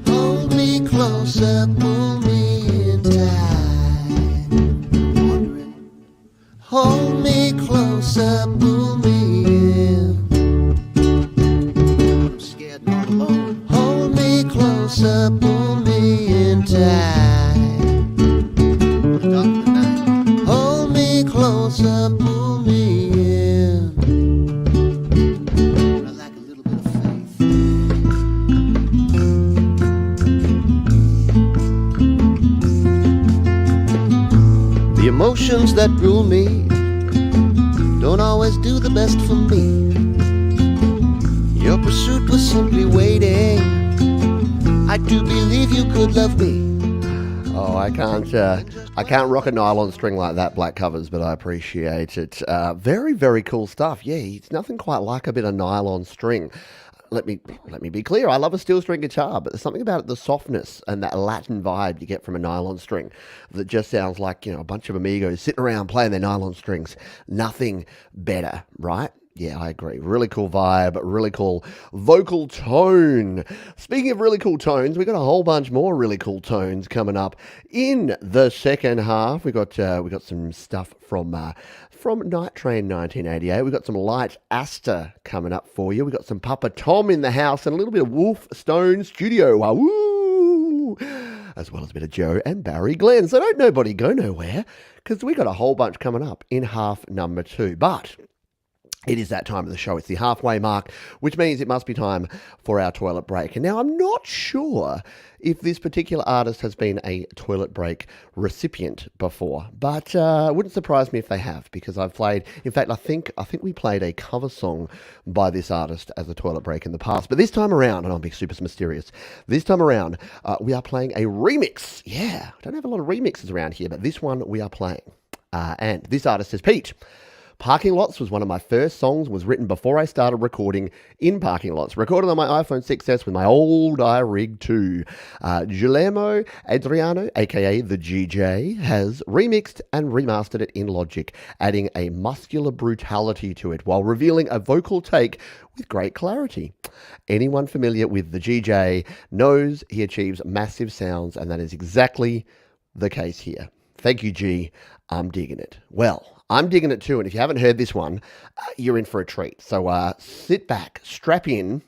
Hold me closer, pull me in tight. Hold me closer, pull me in. Closer, pull me in tight. Hold me closer, pull me in. I like a little bit of faith. The emotions that rule me don't always do the best for me. Your pursuit was simply waiting. I do believe you could love me. Oh, I can't rock a nylon string like that, Black Covers, but I appreciate it. Very, very cool stuff. Yeah, it's nothing quite like a bit of nylon string. Let me be clear. I love a steel string guitar, but there's something about it, the softness and that Latin vibe you get from a nylon string that just sounds like, a bunch of amigos sitting around playing their nylon strings. Nothing better, right? Yeah, I agree. Really cool vibe, really cool vocal tone. Speaking of really cool tones, we got a whole bunch more really cool tones coming up in the second half. We got some stuff from Night Train 1988. We got some Light Asta coming up for you. We got some Papa Tom in the house and a little bit of Wolf Stone Studio. Woo! As well as a bit of Joe and Barry Glenn. So don't nobody go nowhere, because we got a whole bunch coming up in half number 2. But it is that time of the show. It's the halfway mark, which means it must be time for our toilet break. And now I'm not sure if this particular artist has been a toilet break recipient before, but it wouldn't surprise me if they have, because I've played, in fact, I think we played a cover song by this artist as a toilet break in the past. But this time around, and I'll be super mysterious, this time around, we are playing a remix. Yeah, I don't have a lot of remixes around here, but this one we are playing. And this artist is Pete. Parking Lots was one of my first songs, was written before I started recording in parking lots. Recorded on my iPhone 6S with my old iRig 2. Guillermo Adriano, aka the GJ, has remixed and remastered it in Logic, adding a muscular brutality to it while revealing a vocal take with great clarity. Anyone familiar with the GJ knows he achieves massive sounds, and that is exactly the case here. Thank you, G. I'm digging it. Well, I'm digging it too, and if you haven't heard this one, you're in for a treat. So sit back, strap in,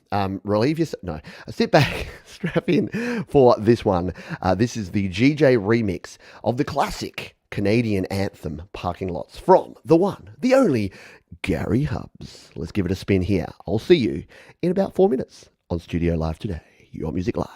relieve yourself. No, sit back, strap in for this one. This is the GJ remix of the classic Canadian anthem, Parking Lots, from the one, the only, Gary Hubbs. Let's give it a spin here. I'll see you in about 4 minutes on Studio Live Today, Your Music Live.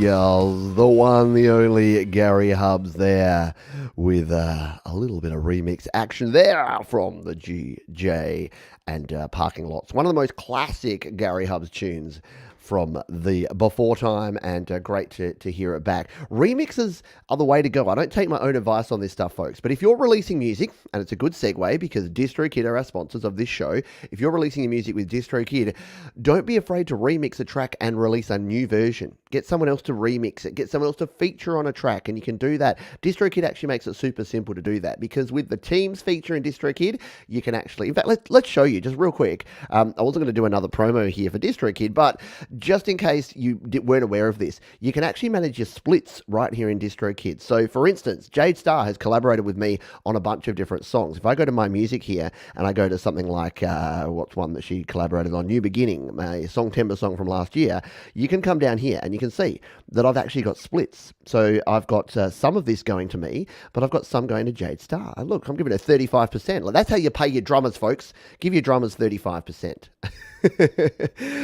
Yeah, the one, the only Gary Hubs there with a little bit of remix action there from the GJ and Parking Lots. One of the most classic Gary Hubs tunes from the before time, and great to hear it back. Remixes are the way to go. I don't take my own advice on this stuff, folks, but if you're releasing music, and it's a good segue because DistroKid are our sponsors of this show, if you're releasing your music with DistroKid, don't be afraid to remix a track and release a new version. Get someone else to remix it, get someone else to feature on a track, and you can do that. DistroKid actually makes it super simple to do that, because with the Teams feature in DistroKid, you can actually, in fact, let's show you just real quick. I wasn't going to do another promo here for DistroKid, but just in case you weren't aware of this, you can actually manage your splits right here in DistroKid. So, for instance, Jade Starr has collaborated with me on a bunch of different songs. If I go to my music here and I go to something like, what's one that she collaborated on, New Beginning, my Songtember song from last year, you can come down here and you can see that I've actually got splits. So I've got some of this going to me, but I've got some going to Jade Starr. And look, I'm giving her 35%. Like, that's how you pay your drummers, folks. Give your drummers 35%.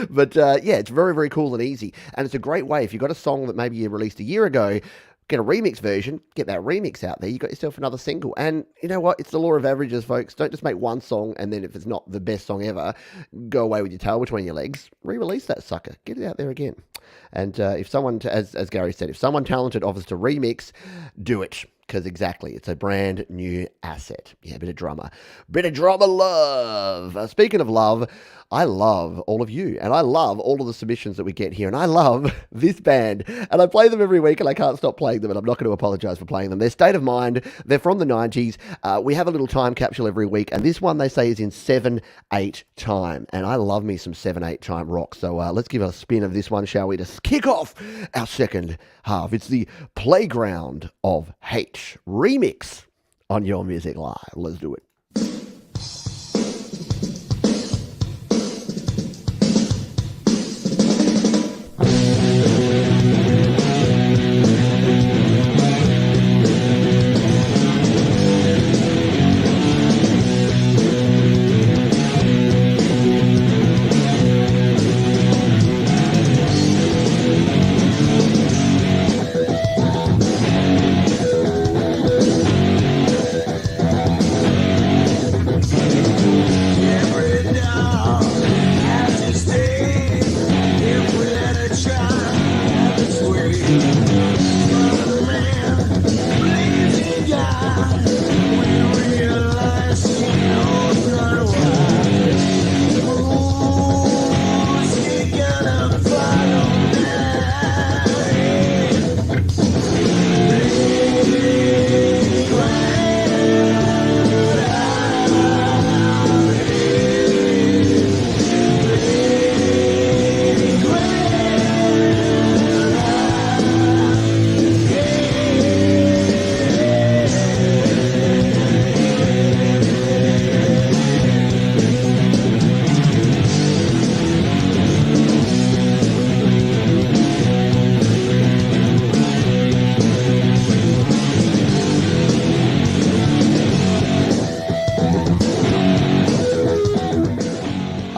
But yeah, it's very, very cool and easy. And it's a great way, if you've got a song that maybe you released a year ago, get a remix version, get that remix out there, you got yourself another single. And you know what? It's the law of averages, folks. Don't just make one song and then if it's not the best song ever, go away with your tail between your legs. Re-release that sucker. Get it out there again. And if someone, as Gary said, if someone talented offers to remix, do it. Because exactly, it's a brand new asset. Yeah, bit of drama love. Speaking of love, I love all of you, and I love all of the submissions that we get here, and I love this band, and I play them every week, and I can't stop playing them, and I'm not going to apologize for playing them. They're State of Mind. They're from the 90s. We have a little time capsule every week, and this one they say is in 7/8 time, and I love me some 7/8 time rock. So let's give a spin of this one, shall we, to kick off our second half. It's the Playground of H remix on Your Music Live. Let's do it.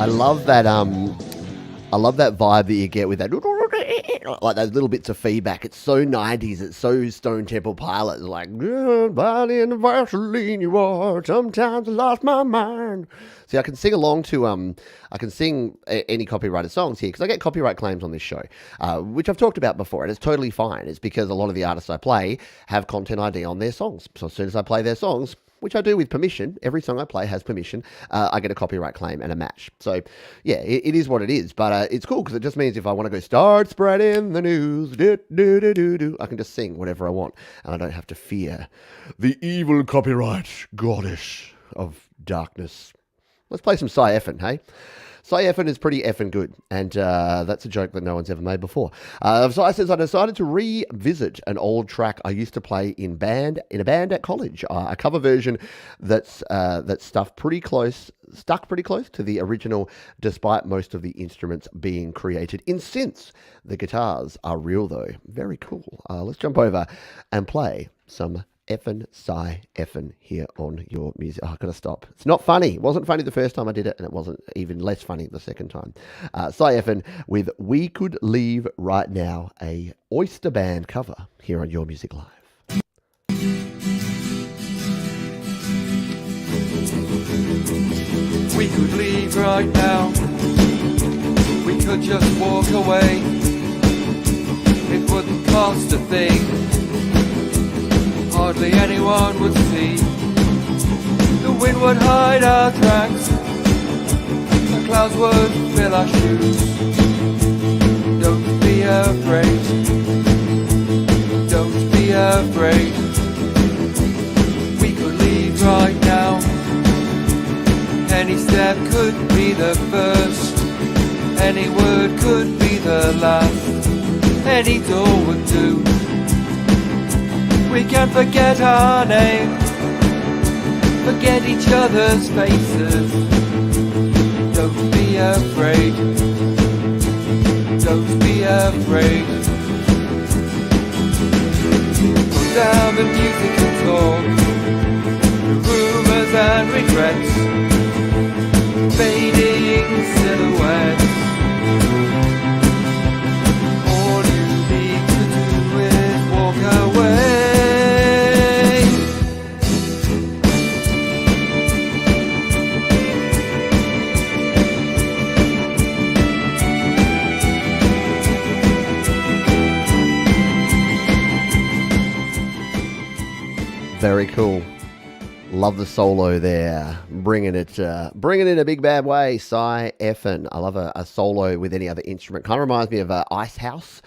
I love that vibe that you get with that, like those little bits of feedback. It's so 90s. It's so Stone Temple Pilots. Like, body in the Vaseline you are. Sometimes I lost my mind. See, I can sing along to I can sing any copyrighted songs here because I get copyright claims on this show, which I've talked about before, and it's totally fine. It's because a lot of the artists I play have Content ID on their songs. So as soon as I play their songs, which I do with permission, every song I play has permission, I get a copyright claim and a match. So, yeah, it is what it is. But it's cool because it just means if I want to go start spreading the news, I can just sing whatever I want. And I don't have to fear the evil copyright goddess of darkness. Let's play some Cy Effin, hey? Cy Effin is pretty effing good, and that's a joke that no one's ever made before. Cy says, I decided to revisit an old track I used to play in a band at college, a cover version that's stuck pretty close to the original, despite most of the instruments being created in synths. The guitars are real, though. Very cool. Let's jump over and play some effin' Cy effin' here on your music. Oh, I've got to stop. It's not funny. It wasn't funny the first time I did it, and it wasn't even less funny the second time. Cy effin' with We Could Leave Right Now, a Oyster Band cover here on Your Music Live. We could leave right now. We could just walk away. It wouldn't cost a thing. Hardly anyone would see. The wind would hide our tracks. The clouds would fill our shoes. Don't be afraid. Don't be afraid. We could leave right now. Any step could be the first. Any word could be the last. Any door would do. We can forget our names, forget each other's faces. Don't be afraid. Don't be afraid. Put down the music and talk, the rumors and regrets. Fading silhouettes. All you need to do is walk away. Very cool. Love the solo there, bringing it in a big bad way. Cy effin'. I love a solo with any other instrument. Kind of reminds me of Ice House,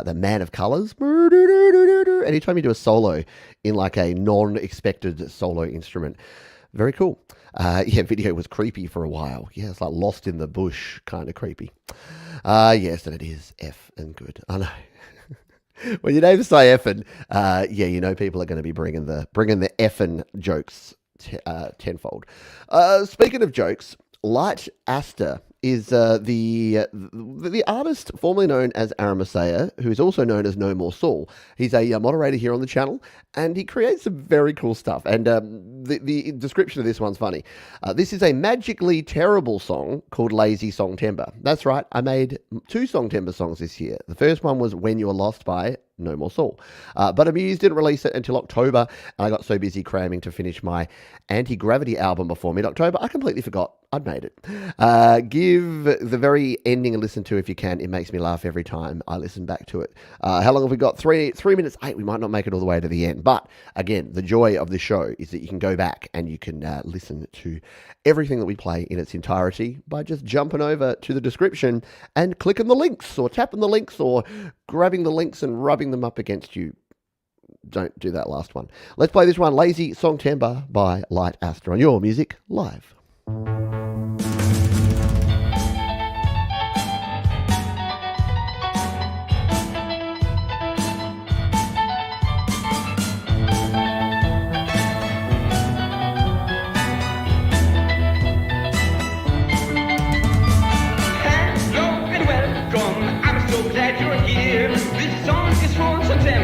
the Man of Colours. Anytime you do a solo in like a non-expected solo instrument, very cool. Video was creepy for a while. Yeah, it's like Lost in the Bush, kind of creepy. Yes, and it is F and good. I know. When your name's Cy effin', you know people are going to be bringing the effin' jokes tenfold. Speaking of jokes, Light Aster is the artist formerly known as Aramasaya, who is also known as No More Soul. He's a moderator here on the channel, and he creates some very cool stuff. And the description of this one's funny. This is a magically terrible song called Lazy Song Timber. That's right, I made 2 Song Timber songs this year. The first one was When You Were Lost by No More Soul. But Amuse didn't release it until October, and I got so busy cramming to finish my Anti-Gravity album before mid-October, I completely forgot I'd made it. Give the very ending a listen to if you can. It makes me laugh every time I listen back to it. How long have we got? 3 minutes 8. We might not make it all the way to the end. But again, the joy of the show is that you can go back and you can listen to everything that we play in its entirety by just jumping over to the description and clicking the links or tapping the links or grabbing the links and rubbing them up against you. Don't do that last one. Let's play this one, Lazy Song Timber by Light Aster on Your Music Live.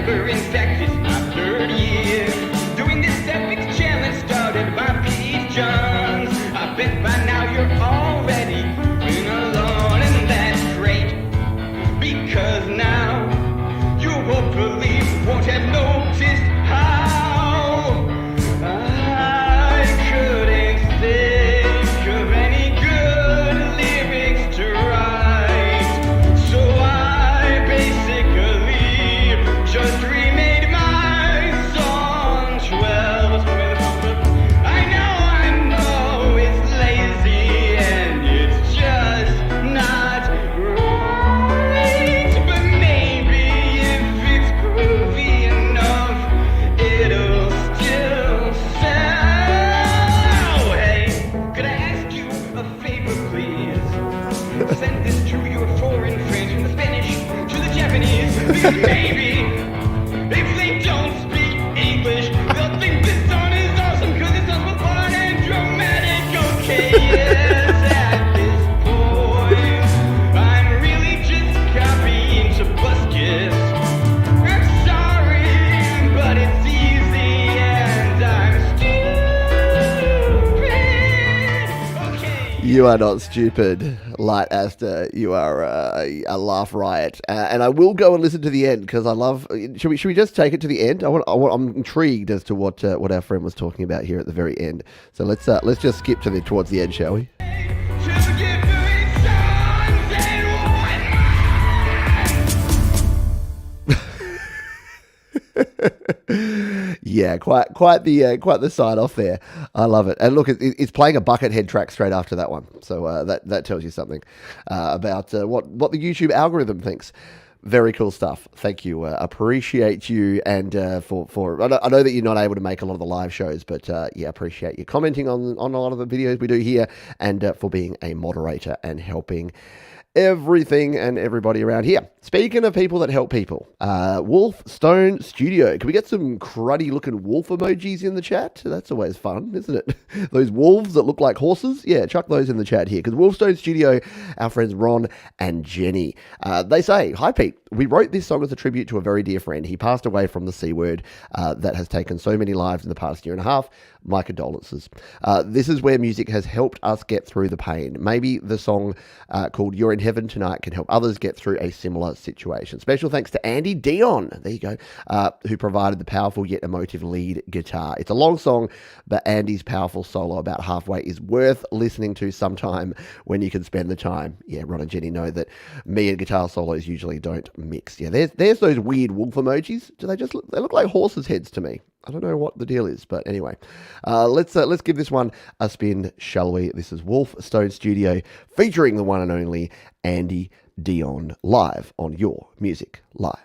In fact, it's my 3rd year doing this epic challenge started by Pete Johns. I bet by now you're already moving along, and that's great because now you hopefully won't have noticed how I couldn't think of any good lyrics to write, so I basically just remade my song 12. I know it's lazy and it's just not right, but maybe if it's groovy enough, it'll still sell. Hey, could I ask you a favor, please? Send this to your foreign friends from the Spanish to the Japanese, because maybe if they don't speak English, they'll think this song is awesome because it sounds both fun and dramatic. Okay, yes, at this point, I'm really just copying Tobuscus. I'm sorry, but it's easy You are not stupid, Light Aster. You are a laugh riot, and I will go and listen to the end because I love. Should we just take it to the end? I'm intrigued as to what our friend was talking about here at the very end. So let's just skip towards the end, shall we? Yeah, quite the sign off there. I love it. And look, it's playing a Buckethead track straight after that one, so that tells you something about what the YouTube algorithm thinks. Very cool stuff. Thank you. Appreciate you, and for I know that you're not able to make a lot of the live shows, but yeah, appreciate you commenting on a lot of the videos we do here, and for being a moderator and helping everything and everybody around here. Speaking of people that help people, Wolf Stone Studio. Can we get some cruddy looking wolf emojis in the chat? That's always fun, isn't it? Those wolves that look like horses. Yeah, chuck those in the chat here. Because Wolf Stone Studio, our friends Ron and Jenny, they say, "Hi Pete, we wrote this song as a tribute to a very dear friend. He passed away from the C word that has taken so many lives in the past year and a half. My condolences. This is where music has helped us get through the pain. Maybe the song called You're in Heaven Tonight can help others get through a similar situation. Special thanks to Andy Dion, there you go, who provided the powerful yet emotive lead guitar. It's a long song, but Andy's powerful solo about halfway is worth listening to sometime when you can spend the time." Yeah, Ron and Jenny know that me and guitar solos usually don't mix. Yeah, there's those weird wolf emojis. They look like horses' heads to me. I don't know what the deal is, but anyway, let's give this one a spin, shall we? This is Wolf Stone Studio featuring the one and only Andy Dion live on Your Music Live.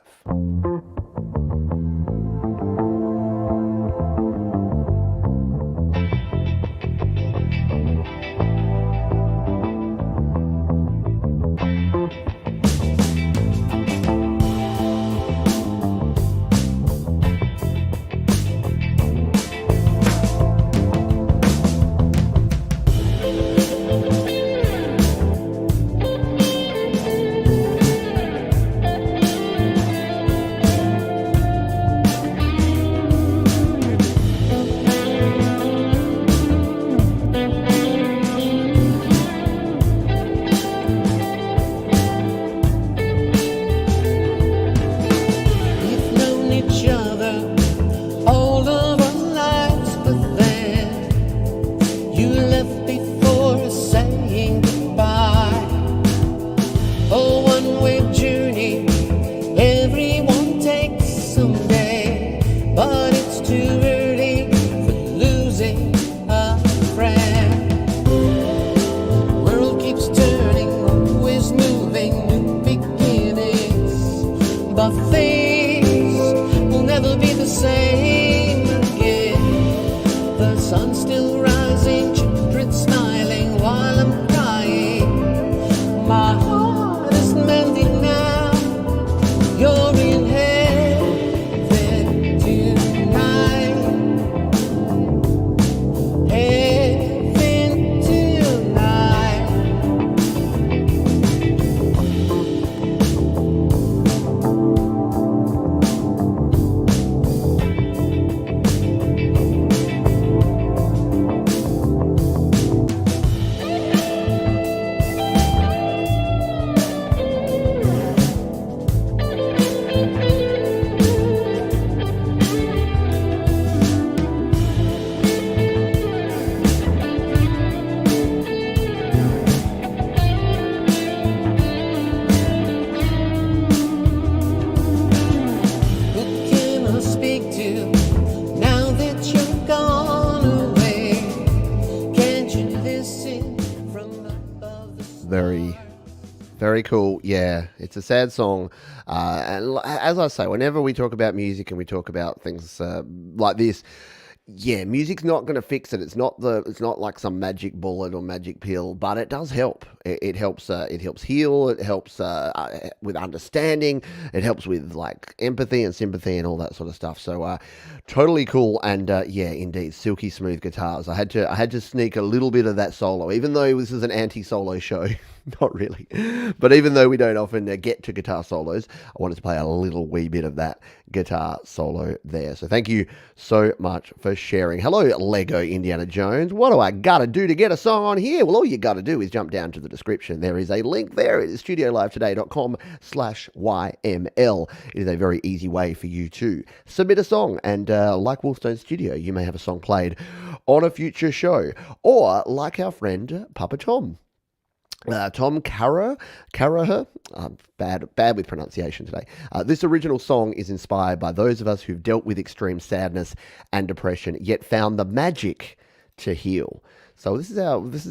Very cool. Yeah, it's a sad song. And as I say, whenever we talk about music and we talk about things like this, yeah, music's not going to fix it. It's not like some magic bullet or magic pill, but it does help. It helps. It helps heal. It helps with understanding. It helps with like empathy and sympathy and all that sort of stuff. So totally cool. And yeah, indeed, silky smooth guitars. I had to sneak a little bit of that solo, even though this is an anti-solo show. Not really. But even though we don't often get to guitar solos, I wanted to play a little wee bit of that guitar solo there. So thank you so much for sharing. Hello, Lego Indiana Jones. What do I got to do to get a song on here? Well, all you got to do is jump down to the description. There is a link there. It is studiolivetoday.com/YML. It is a very easy way for you to submit a song. And like Wolfstone Studio, you may have a song played on a future show. Or like our friend Papa Tom. Tom Caraher, bad with pronunciation today. This original song is inspired by those of us who've dealt with extreme sadness and depression, yet found the magic to heal. So this is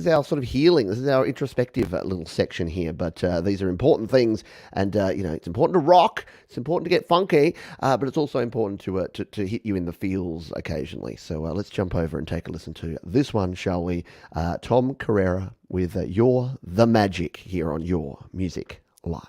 our sort of healing. This is our introspective little section here. But these are important things, and it's important to rock. It's important to get funky, but it's also important to hit you in the feels occasionally. So let's jump over and take a listen to this one, shall we? Tom Carrera with "You're the Magic" here on Your Music Live.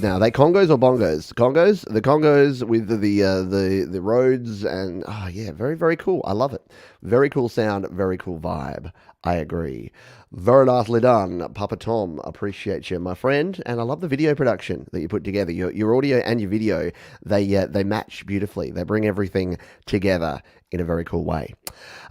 Now, are they congos or bongos? Congos? The congos with the Rhodes and very, very cool. I love it. Very cool sound, very cool vibe. I agree. Very nicely done, Papa Tom. Appreciate you, my friend. And I love the video production that you put together. Your audio and your video, they match beautifully. They bring everything together in a very cool way.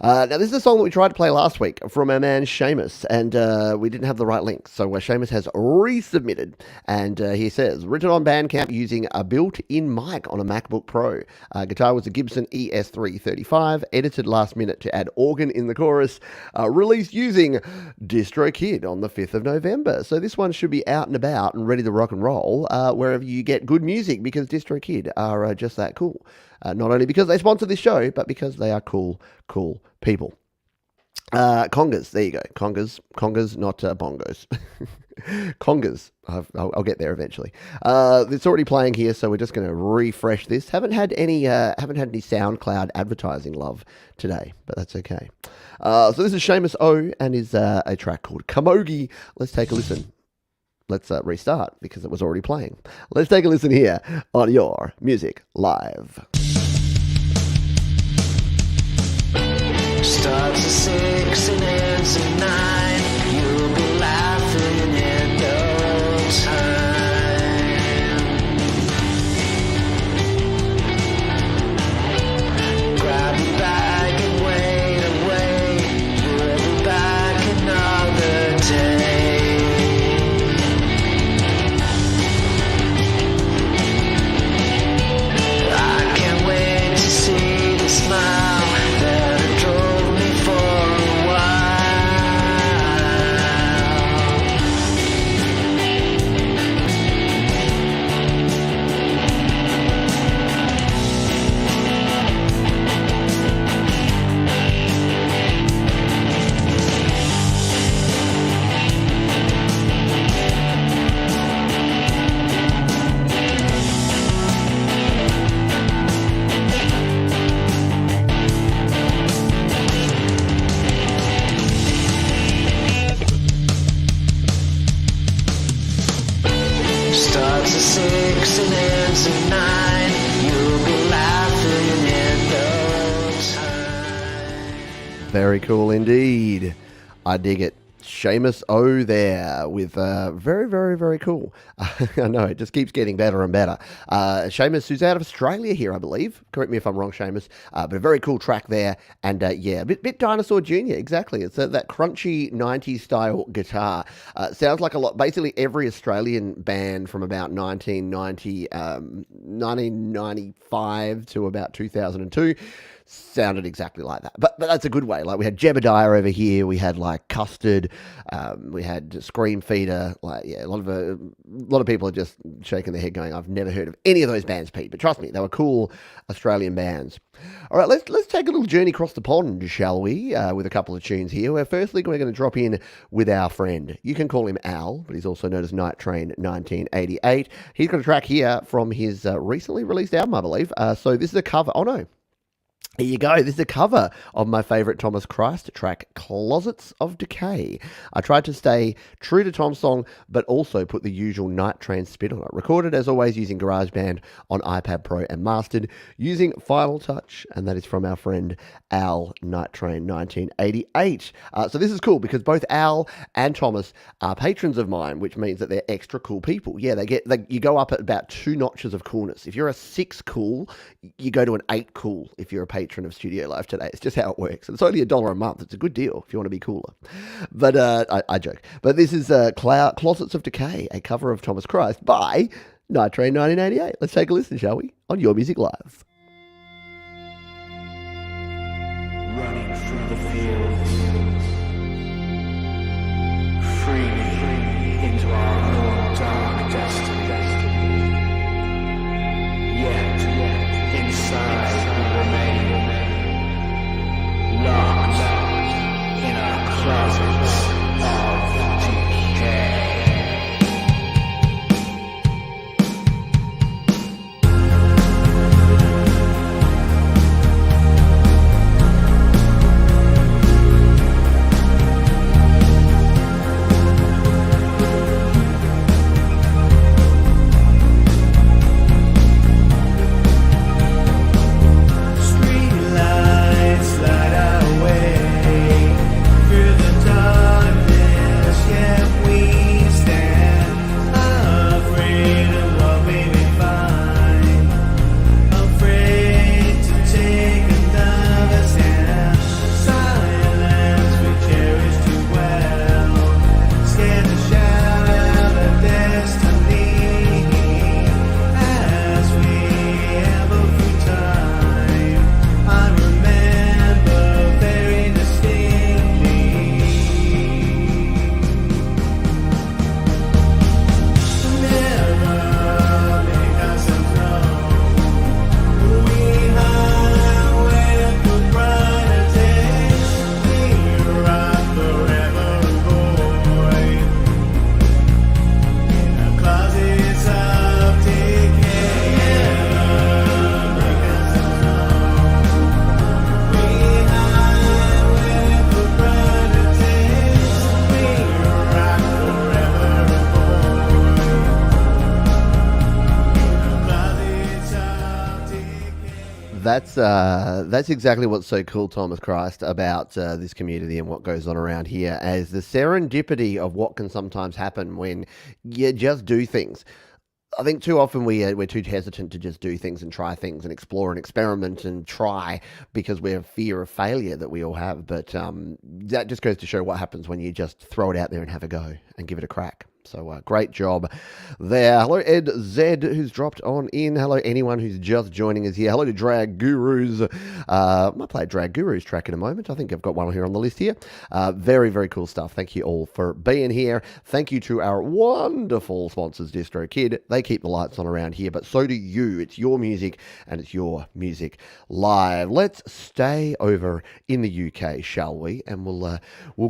Now, this is a song that we tried to play last week from our man Seamus, and we didn't have the right link. So Seamus has resubmitted, and he says, written on Bandcamp using a built-in mic on a MacBook Pro. Guitar was a Gibson ES335, edited last minute to add organ in the chorus, released using DistroKid on the 5th of November. So this one should be out and about and ready to rock and roll wherever you get good music, because DistroKid are just that cool. Not only because they sponsor this show, but because they are cool people. Congas, there you go. Congas, not bongos. Congas. I'll get there eventually. It's already playing here, so we're just going to refresh this. Haven't had any SoundCloud advertising love today, but that's okay. So this is Seamus O and is a track called Kamogi. Let's take a listen. Let's restart because it was already playing. Let's take a listen here on Your Music Live. Starts at 6 and ends at 9. You'll be laughing in no time. Grab your bag and wait. You'll be back another day. I can't wait to see the smile that drove me for a while. Very cool indeed. I dig it. Seamus O there with very, very, very cool. I know, it just keeps getting better and better. Seamus, who's out of Australia here, I believe. Correct me if I'm wrong, Seamus. But a very cool track there. And yeah, a bit Dinosaur Jr., exactly. It's that crunchy 90s style guitar. Sounds like a lot. Basically, every Australian band from about 1995 to about 2002 sounded exactly like that, but that's a good way. Like we had Jebediah over here, we had like Custard, we had Scream Feeder. Like yeah, a lot of people are just shaking their head, going, "I've never heard of any of those bands, Pete." But trust me, they were cool Australian bands. All right, let's take a little journey across the pond, shall we? With a couple of tunes here. Where firstly we're going to drop in with our friend. You can call him Al, but he's also known as Night Train 1988. He's got a track here from his recently released album, I believe. So this is a cover. Oh no. Here you go. This is a cover of my favourite Thomas Christ track, Closets of Decay. I tried to stay true to Tom's song, but also put the usual Night Train spin on it. Recorded, as always, using GarageBand on iPad Pro and mastered using Final Touch, and that is from our friend Al, Night Train 1988. So this is cool because both Al and Thomas are patrons of mine, which means that they're extra cool people. Yeah, you go up at about 2 notches of coolness. If you're a 6 cool, you go to an 8 cool if you're a patron of Studio Life Today. It's just how it works. It's only $1 a month. It's a good deal if you want to be cooler. But I joke. But this is Closets of Decay, a cover of Thomas Christ by Night Train 1988. Let's take a listen, shall we? On Your Music Live. Running through the fields, freely into our own dark destiny. Yet, inside we remain, locked in our closets of decay. That's exactly what's so cool, Thomas Christ, about this community and what goes on around here, as the serendipity of what can sometimes happen when you just do things. I think too often we're too hesitant to just do things and try things and explore and experiment and try because we have fear of failure that we all have. But that just goes to show what happens when you just throw it out there and have a go and give it a crack. So great job there. Hello, Ed Z, who's dropped on in. Hello, anyone who's just joining us here. Hello to Drag Gurus. I might play a Drag Gurus track in a moment. I think I've got one here on the list here. Very, very cool stuff. Thank you all for being here. Thank you to our wonderful sponsors, DistroKid. They keep the lights on around here, but so do you. It's your music and it's your music live. Let's stay over in the UK, shall we? And we'll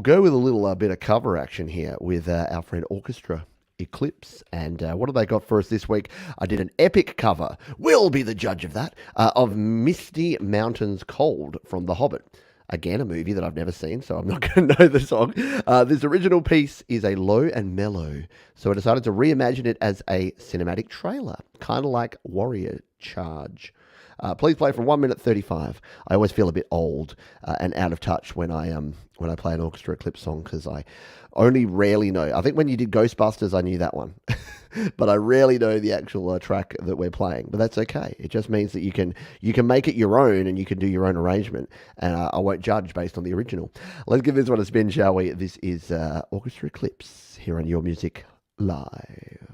go with a little bit of cover action here with our friend Orchestra Eclipse. And what have they got for us this week? I did an epic cover, we'll be the judge of that, of Misty Mountains Cold from The Hobbit. Again, a movie that I've never seen, so I'm not going to know the song. This original piece is a low and mellow, so I decided to reimagine it as a cinematic trailer, kind of like Warrior Charge. Please play from 1 minute 35. I always feel a bit old and out of touch when I play an Orchestra Eclipse song because I only rarely know. I think when you did Ghostbusters, I knew that one, but I rarely know the actual track that we're playing. But that's okay. It just means that you can make it your own and you can do your own arrangement, and I won't judge based on the original. Let's give this one a spin, shall we? This is Orchestra Eclipse here on Your Music Live.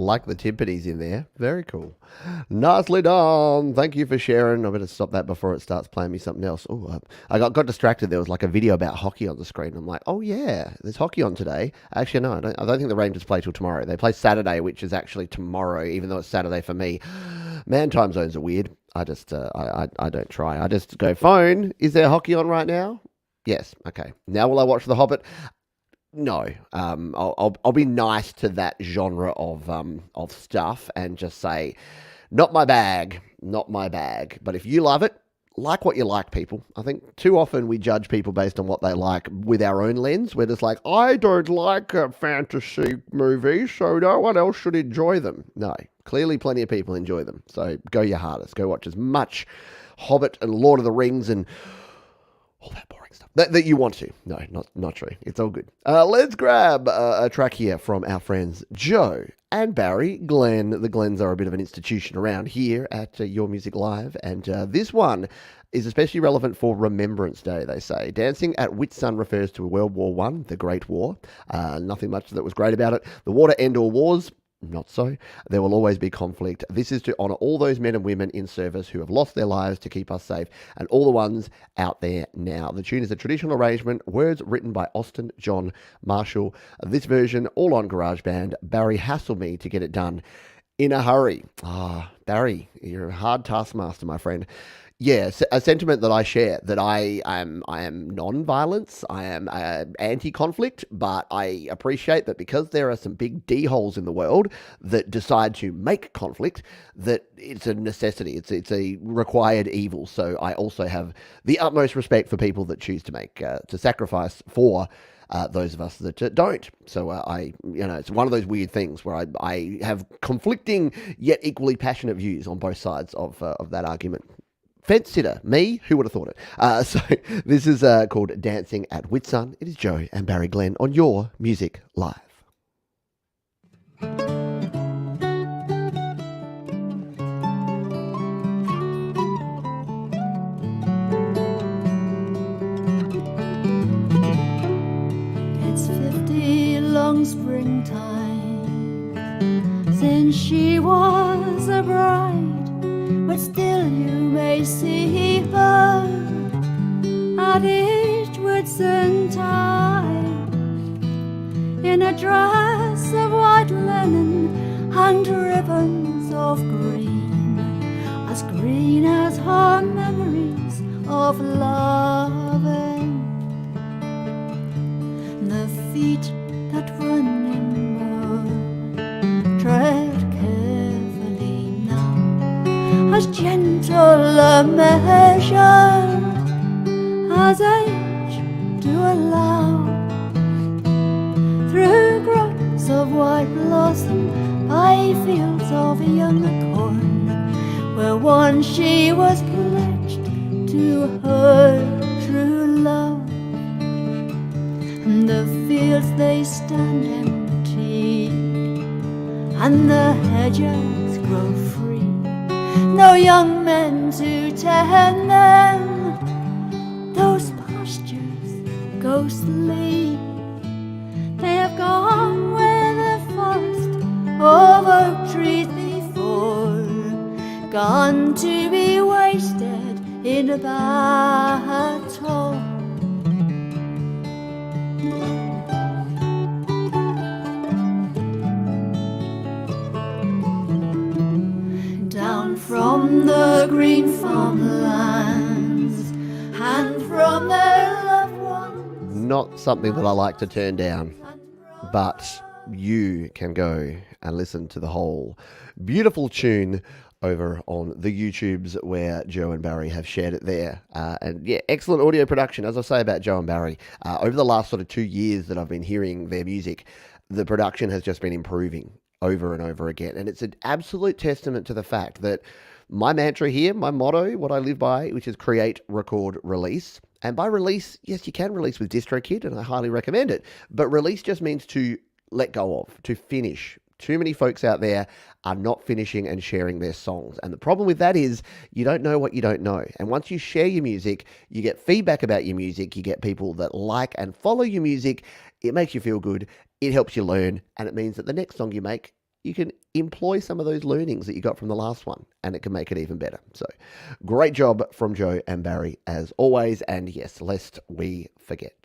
Like the timpanies in there. Very cool. Nicely done. Thank you for sharing. I'm going to stop that before it starts playing me something else. Oh, I got distracted. There was like a video about hockey on the screen. I'm like, oh yeah, there's hockey on today. Actually, no, I don't think the Rangers play till tomorrow. They play Saturday, which is actually tomorrow, even though it's Saturday for me. Man, time zones are weird. I just, I don't try. I just go, phone, is there hockey on right now? Yes. Okay. Now will I watch The Hobbit? No, I'll be nice to that genre of stuff and just say, not my bag, not my bag. But if you love it, like what you like, people. I think too often we judge people based on what they like with our own lens. We're just like, I don't like fantasy movies, so no one else should enjoy them. No, clearly plenty of people enjoy them. So go your hardest. Go watch as much Hobbit and Lord of the Rings and all that boring stuff that you want to. No, not true. It's all good. Let's grab a track here from our friends Joe and Barry Glenn. The Glens are a bit of an institution around here at Your Music Live, and this one is especially relevant for Remembrance Day, they say. Dancing at Whitsun refers to World War One, the Great War. Nothing much that was great about it. The war to end all wars. Not so. There will always be conflict. This is to honour all those men and women in service who have lost their lives to keep us safe, and all the ones out there now. The tune is a traditional arrangement, words written by Austin John Marshall. This version, all on GarageBand. Barry hassled me to get it done in a hurry. Barry, you're a hard taskmaster, my friend. Yes, a sentiment that I share, that I am non-violence, I am anti-conflict, but I appreciate that because there are some big D-holes in the world that decide to make conflict, that it's a necessity, it's a required evil. So I also have the utmost respect for people that choose to make, to sacrifice for those of us that don't. So it's one of those weird things where I have conflicting yet equally passionate views on both sides of that argument. Fence sitter, me? Who would have thought it? So this is called Dancing at Whitsun. It is Joe and Barry Glenn on Your Music Live. It's 50 long springtime since she was a bride. But still you may see her at each Whitsun time, in a dress of white linen and ribbons of green as her memories of loving. The feet that run in mud tread as gentle a measure as age do allow, through groves of white blossom, by fields of young corn, where once she was pledged to her true love. And the fields they stand empty, and the hedges grow free. No young men to tend them, those pastures ghostly. They have gone where the forest of oak trees before, gone to be wasted in a battle. Down from the green farmlands and from their loved ones. Not something that I like to turn down, but you can go and listen to the whole beautiful tune over on the YouTubes where Joe and Barry have shared it there. And yeah, excellent audio production. As I say about Joe and Barry, over the last sort of 2 years that I've been hearing their music, the production has just been improving over and over again. And it's an absolute testament to the fact that my mantra here, my motto, what I live by, which is create, record, release. And by release, yes, you can release with DistroKid, and I highly recommend it. But release just means to let go of, to finish. Too many folks out there are not finishing and sharing their songs. And the problem with that is you don't know what you don't know. And once you share your music, you get feedback about your music. You get people that like and follow your music. It makes you feel good. It helps you learn. And it means that the next song you make, you can employ some of those learnings that you got from the last one, and it can make it even better. So great job from Joe and Barry as always. And yes, lest we forget.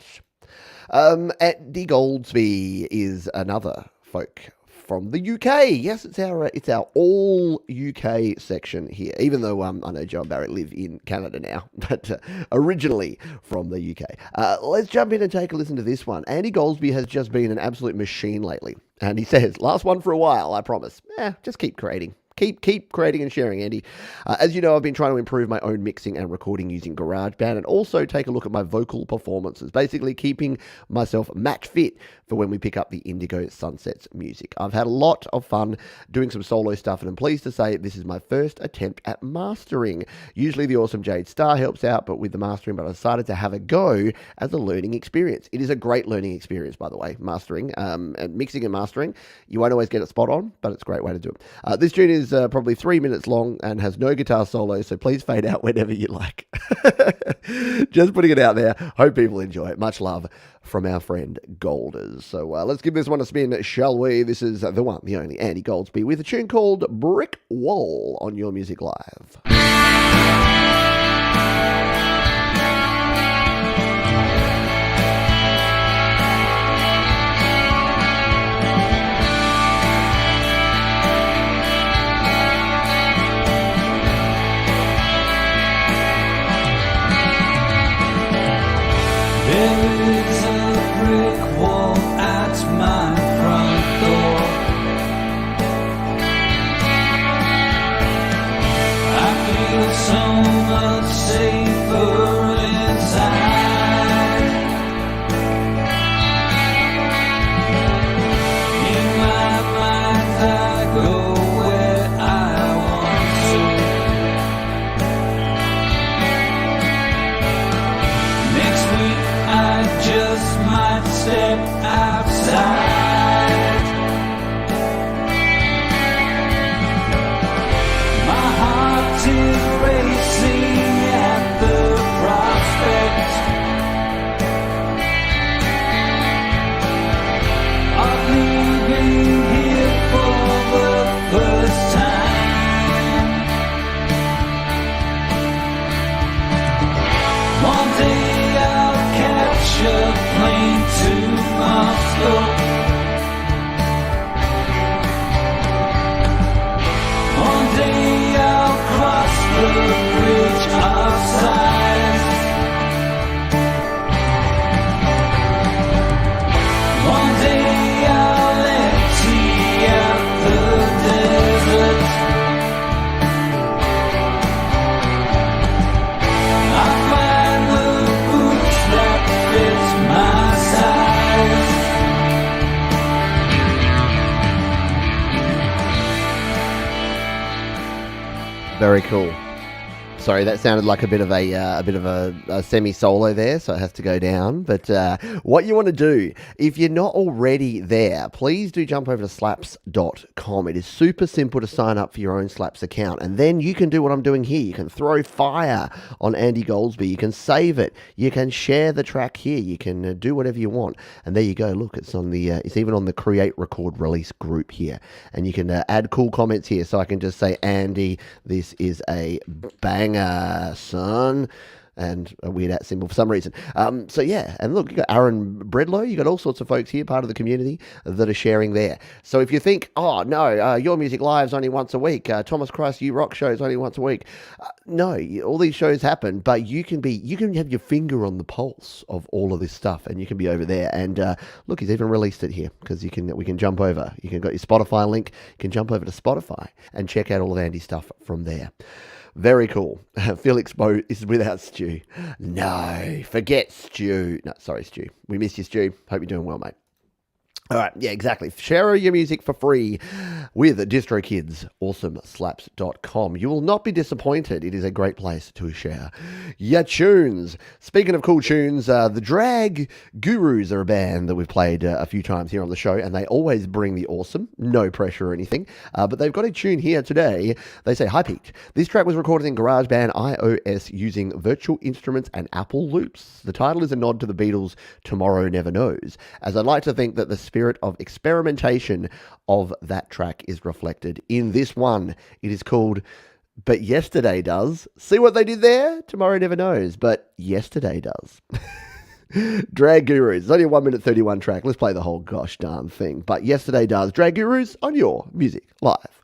Andy Goldsby is another folk from the UK. Yes, it's our all UK section here, even though I know Joe and Barry live in Canada now, but originally from the UK. Let's jump in and take a listen to this one. Andy Goldsby has just been an absolute machine lately. And he says, last one for a while, I promise. Just keep creating. Keep creating and sharing, Andy. As you know, I've been trying to improve my own mixing and recording using GarageBand, and also take a look at my vocal performances, basically keeping myself match fit for when we pick up the Indigo Sunsets music. I've had a lot of fun doing some solo stuff, and I'm pleased to say this is my first attempt at mastering. Usually the awesome Jade Star helps out, but with the mastering, but I decided to have a go as a learning experience. It is a great learning experience, by the way, mastering, and mixing and mastering. You won't always get it spot on, but it's a great way to do it. This tune is probably 3 minutes long and has no guitar solo, so please fade out whenever you like. Just putting it out there. Hope people enjoy it. Much love from our friend Golders. So let's give this one a spin, shall we? This is the one, the only Andy Goldsby with a tune called Brick Wall on Your Music Live. There is a brick wall at my front door. I feel so much safer inside. In my mind I go where I want to. Next week I just might step outside. My heart is racing at the prospect of leaving here for the first time. One day I'll catch a plane to Moscow. One day I'll cross the bridge of sighs. One day I'll empty out the desert. I'll find the boots that fit my size. Very cool. Sorry, that sounded like a bit of a semi-solo there, so it has to go down. But what you want to do, if you're not already there, please do jump over to slaps.com. It is super simple to sign up for your own Slaps account, and then you can do what I'm doing here. You can throw fire on Andy Goldsby. You can save it. You can share the track here. You can do whatever you want. And there you go. Look, it's on the it's even on the Create, Record, Release group here, and you can add cool comments here. So I can just say, Andy, this is a banger, son, and a weird at symbol for some reason. So yeah, and look, you got Aaron Bredlow, you got all sorts of folks here, part of the community, that are sharing there. So if you think, oh no, Your Music Live's only once a week, Thomas Christ You Rock show's only once a week, no, all these shows happen, but you can have your finger on the pulse of all of this stuff, and you can be over there. And look, he's even released it here because we can jump over. You can got your Spotify link. You can jump over to Spotify and check out all of Andy's stuff from there. Very cool. Felix Bo is without Stu. No, forget Stu. No, sorry, Stu. We miss you, Stu. Hope you're doing well, mate. All right, yeah, exactly. Share your music for free with DistroKids, awesomeslaps.com. You will not be disappointed. It is a great place to share your tunes. Speaking of cool tunes, the Drag Gurus are a band that we've played a few times here on the show, and they always bring the awesome, no pressure or anything. But they've got a tune here today. They say, "Hi Pete, this track was recorded in GarageBand iOS using virtual instruments and Apple loops. The title is a nod to the Beatles' Tomorrow Never Knows, as I'd like to think that the spirit of experimentation of that track is reflected in this one. It is called But Yesterday Does." See what they did there? Tomorrow never knows, but yesterday does. Drag Gurus. It's only a 1 minute 31 track. Let's play the whole gosh darn thing. But yesterday does. Drag Gurus on Your Music Live.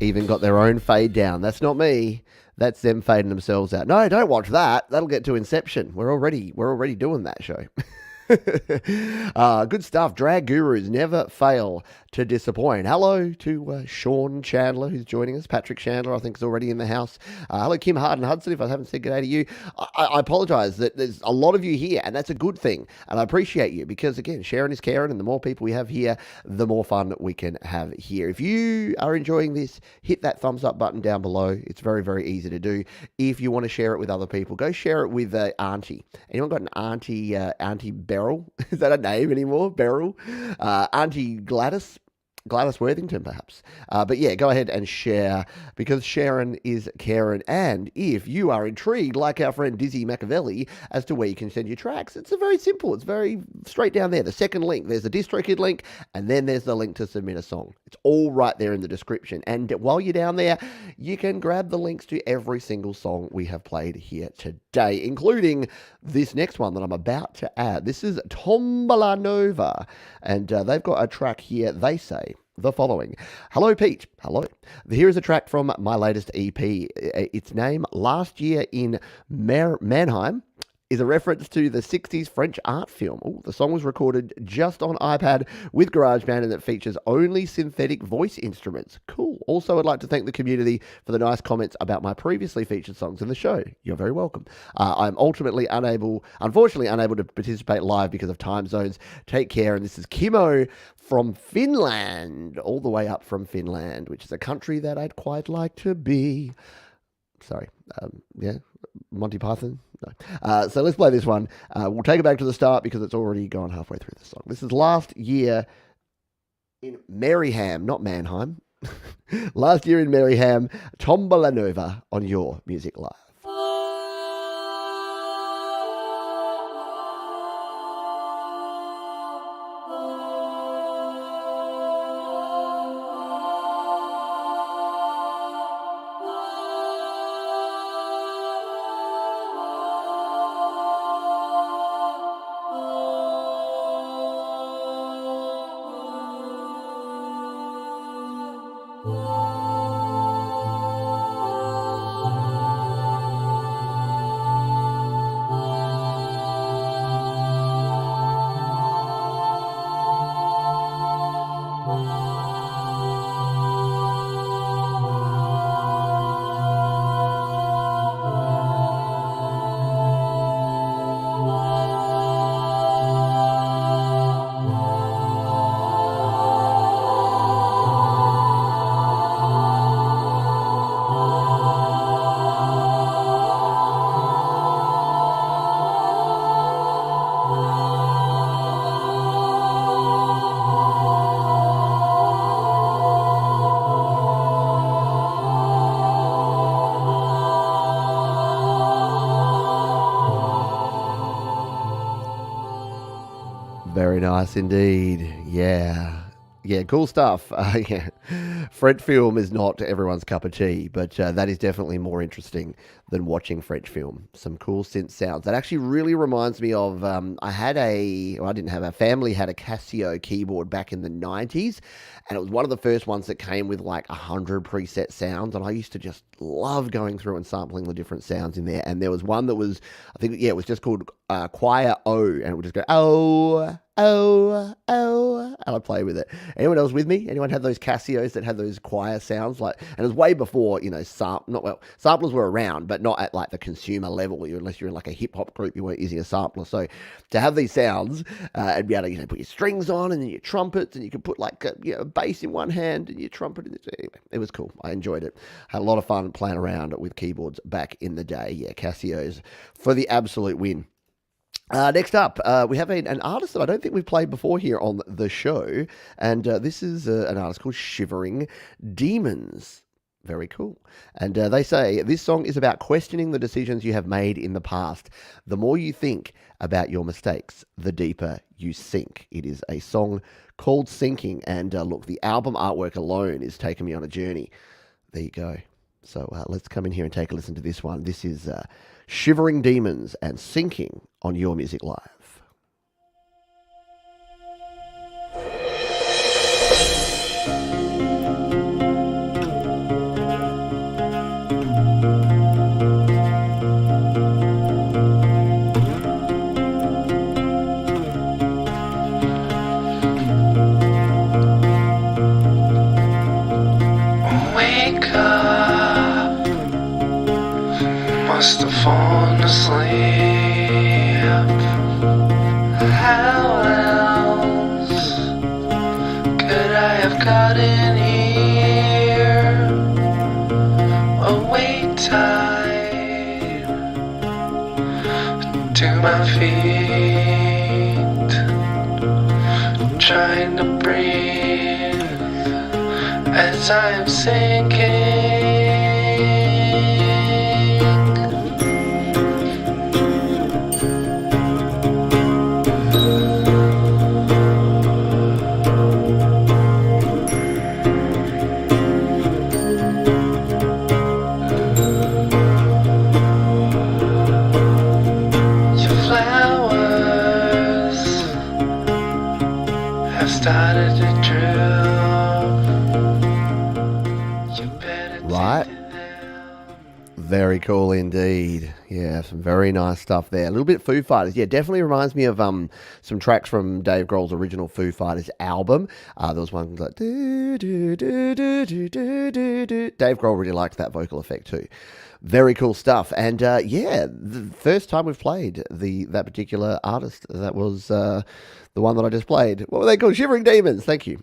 Even got their own fade down. That's not me. That's them fading themselves out. No, don't watch that. That'll get to Inception. We're already doing that show. Good stuff. Drag Gurus never fail to disappoint. Hello to Sean Chandler, who's joining us. Patrick Chandler, I think, is already in the house. Hello, Kim Harden Hudson, if I haven't said good day to you. I apologize that there's a lot of you here, and that's a good thing. And I appreciate you because, again, sharing is caring, and the more people we have here, the more fun we can have here. If you are enjoying this, hit that thumbs up button down below. It's very, very easy to do. If you want to share it with other people, go share it with Auntie. Anyone got an Auntie Beryl? Is that a name anymore? Beryl? Auntie Gladys Worthington, perhaps. But yeah, go ahead and share, because sharing is caring. And if you are intrigued, like our friend Dizzy Machiavelli, as to where you can send your tracks, it's very simple. It's very straight down there. The second link, there's a DistroKid link, and then there's the link to submit a song. It's all right there in the description. And while you're down there, you can grab the links to every single song we have played here today, including this next one that I'm about to add. This is Tombola Nova, and they've got a track here. They say the following: "Hello Pete, hello. Here is a track from my latest EP. Its name, Last Year in Mannheim, is a reference to the 60s French art film. Ooh, the song was recorded just on iPad with GarageBand and it features only synthetic voice instruments. Cool. Also, I'd like to thank the community for the nice comments about my previously featured songs in the show. You're very welcome. I'm unfortunately unable to participate live because of time zones. Take care. And this is Kimmo from Finland, all the way up from Finland, which is a country that I'd quite like to be. Sorry. Yeah. Monty Python? No. So let's play this one. We'll take it back to the start because it's already gone halfway through the song. This is last year in Maryham, not Mannheim. Last year in Maryham, Tombola Nova on Your Music Live. Very nice indeed. Yeah. Yeah, cool stuff. Yeah. French film is not everyone's cup of tea, but that is definitely more interesting than watching French film. Some cool synth sounds. That actually really reminds me of, family had a Casio keyboard back in the 90s, and it was one of the first ones that came with like 100 preset sounds, and I used to just love going through and sampling the different sounds in there. And there was one that was, it was just called Choir O, and it would just go, oh, oh, oh, and I'd play with it. Anyone else with me? Anyone have those Casios that had those choir sounds? And it was way before, samplers were around, but not at like the consumer level. Unless you're in like a hip hop group, you weren't using a sampler. So to have these sounds and be able to, put your strings on and then your trumpets, and you could put like a bass in one hand and your trumpet. Anyway, it was cool. I enjoyed it. Had a lot of fun playing around with keyboards back in the day. Yeah, Casios for the absolute win. Next up, we have an artist that I don't think we've played before here on the show, and this is an artist called Shivering Demons. Very cool. And they say, this song is about questioning the decisions you have made in the past. The more you think about your mistakes, the deeper you sink. It is a song called Sinking, and look, the album artwork alone is taking me on a journey. There you go. So let's come in here and take a listen to this one. This is Shivering Demons and Sinking on Your Music Live. Wake up, must have fallen asleep. How else could I have gotten here? Awake tied to my feet, trying to breathe as I'm sinking. Your flowers have started to droop. You better Right. take it down. Very cool indeed. Yeah, some very nice stuff there. A little bit Foo Fighters. Yeah, definitely reminds me of some tracks from Dave Grohl's original Foo Fighters album. There was one like do, do, do, do, do, do, do, do. Dave Grohl really liked that vocal effect too. Very cool stuff. And yeah, the first time we've played that particular artist, that was the one that I just played. What were they called? Shivering Demons. Thank you.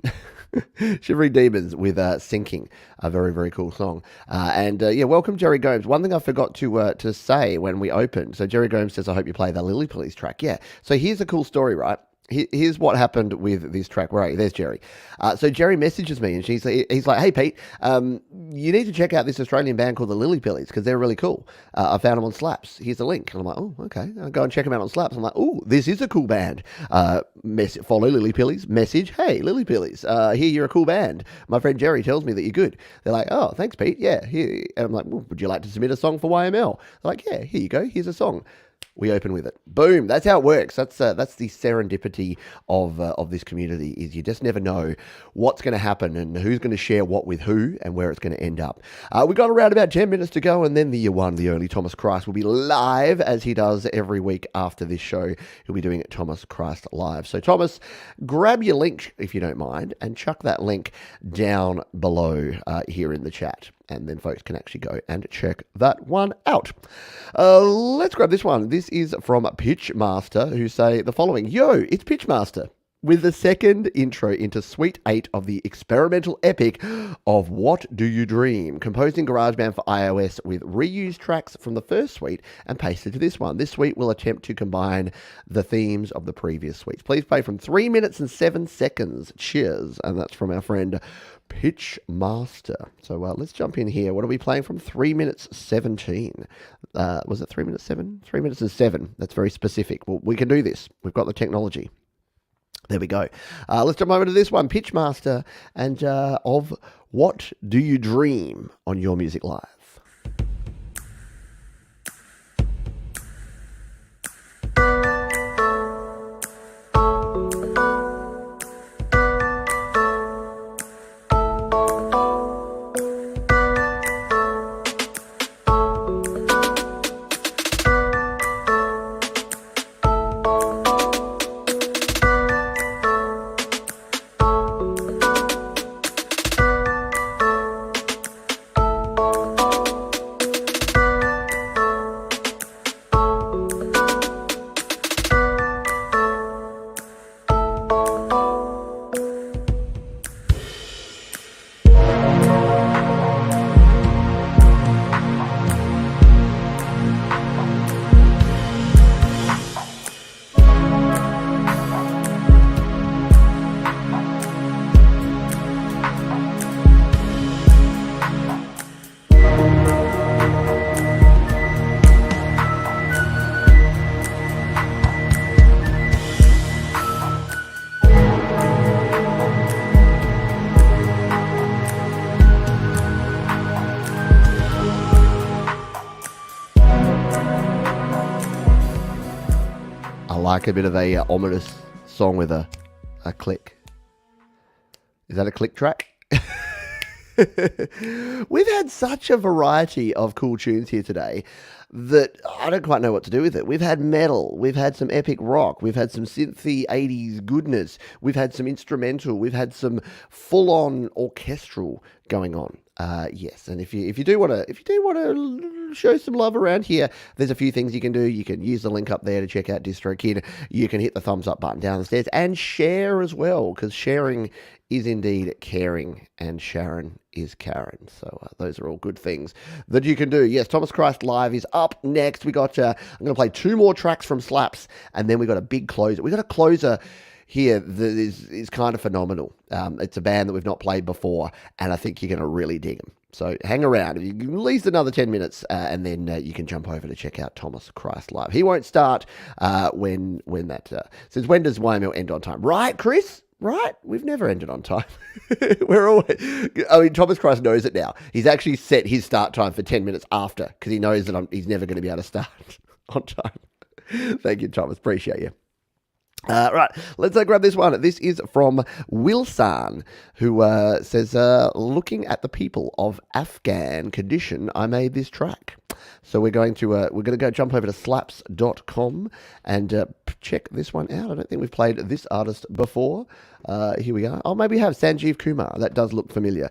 Shivering Demons with Sinking, a very, very cool song. And yeah, welcome Jerry Gomes. One thing I forgot to say when we opened. So Jerry Gomes says, I hope you play the Lily Pillies track. Yeah. So here's a cool story, right? Here's what happened with this track. Where are you? There's Jerry. So Jerry messages me and he's like, hey, Pete, you need to check out this Australian band called the Lily Pillies because they're really cool. I found them on Slaps. Here's a link. And I'm like, oh, okay. I'll go and check them out on Slaps. I'm like, oh, this is a cool band. Follow Lily Pillies. Message, hey, Lily Pillies. Here, you're a cool band. My friend Jerry tells me that you're good. They're like, oh, thanks, Pete. Yeah. Here. And I'm like, well, would you like to submit a song for YML? They're like, yeah, here you go. Here's a song. We open with it. Boom. That's how it works. That's the serendipity of this community. Is you just never know what's going to happen and who's going to share what with who and where it's going to end up. We've got around about 10 minutes to go, and then the one, the only Thomas Christ will be live as he does every week after this show. He'll be doing it Thomas Christ Live. So Thomas, grab your link if you don't mind and chuck that link down below here in the chat. And then folks can actually go and check that one out. Let's grab this one. This is from Pitchmaster, who say the following. Yo, it's Pitchmaster with the second intro into Suite 8 of the experimental epic of What Do You Dream, composed in GarageBand for iOS with reused tracks from the first suite and pasted to this one. This suite will attempt to combine the themes of the previous suites. Please play from 3 minutes and 7 seconds. Cheers. And that's from our friend Pitchmaster. So let's jump in here. What are we playing from? 3 minutes 17. Was it 3 minutes 7? 3 minutes and 7. That's very specific. Well, we can do this. We've got the technology. There we go. Let's jump over to this one. Pitchmaster and of What Do You Dream on Your Music Live. Like a bit of a ominous song with a click. Is that a click track? We've had such a variety of cool tunes here today that I don't quite know what to do with it. We've had metal, we've had some epic rock, we've had some synthy 80s goodness, we've had some instrumental, we've had some full-on orchestral going on. Yes, and if you do want to show some love around here, there's a few things you can do. You can use the link up there to check out DistroKid. You can hit the thumbs up button downstairs and share as well, because sharing is indeed caring, and Sharon is Karen. So those are all good things that you can do. Yes, Thomas Christ Live is up next. We got I'm going to play 2 more tracks from Slaps, and then we got a big closer. We got a closer here that is kind of phenomenal. It's a band that we've not played before, and I think you're going to really dig them. So hang around, at least another 10 minutes, and then you can jump over to check out Thomas Christ Live. He won't start when that... Since when does YML end on time? Right, Chris? Right? We've never ended on time. We're always... I mean, Thomas Christ knows it now. He's actually set his start time for 10 minutes after, because he knows that he's never going to be able to start on time. Thank you, Thomas. Appreciate you. Right, let's grab this one. This is from Wilson, who says, looking at the people of Afghan condition, I made this track. So we're going to go jump over to slaps.com and check this one out. I don't think we've played this artist before. Here we are. Oh, maybe we have Sanjeev Kumar. That does look familiar.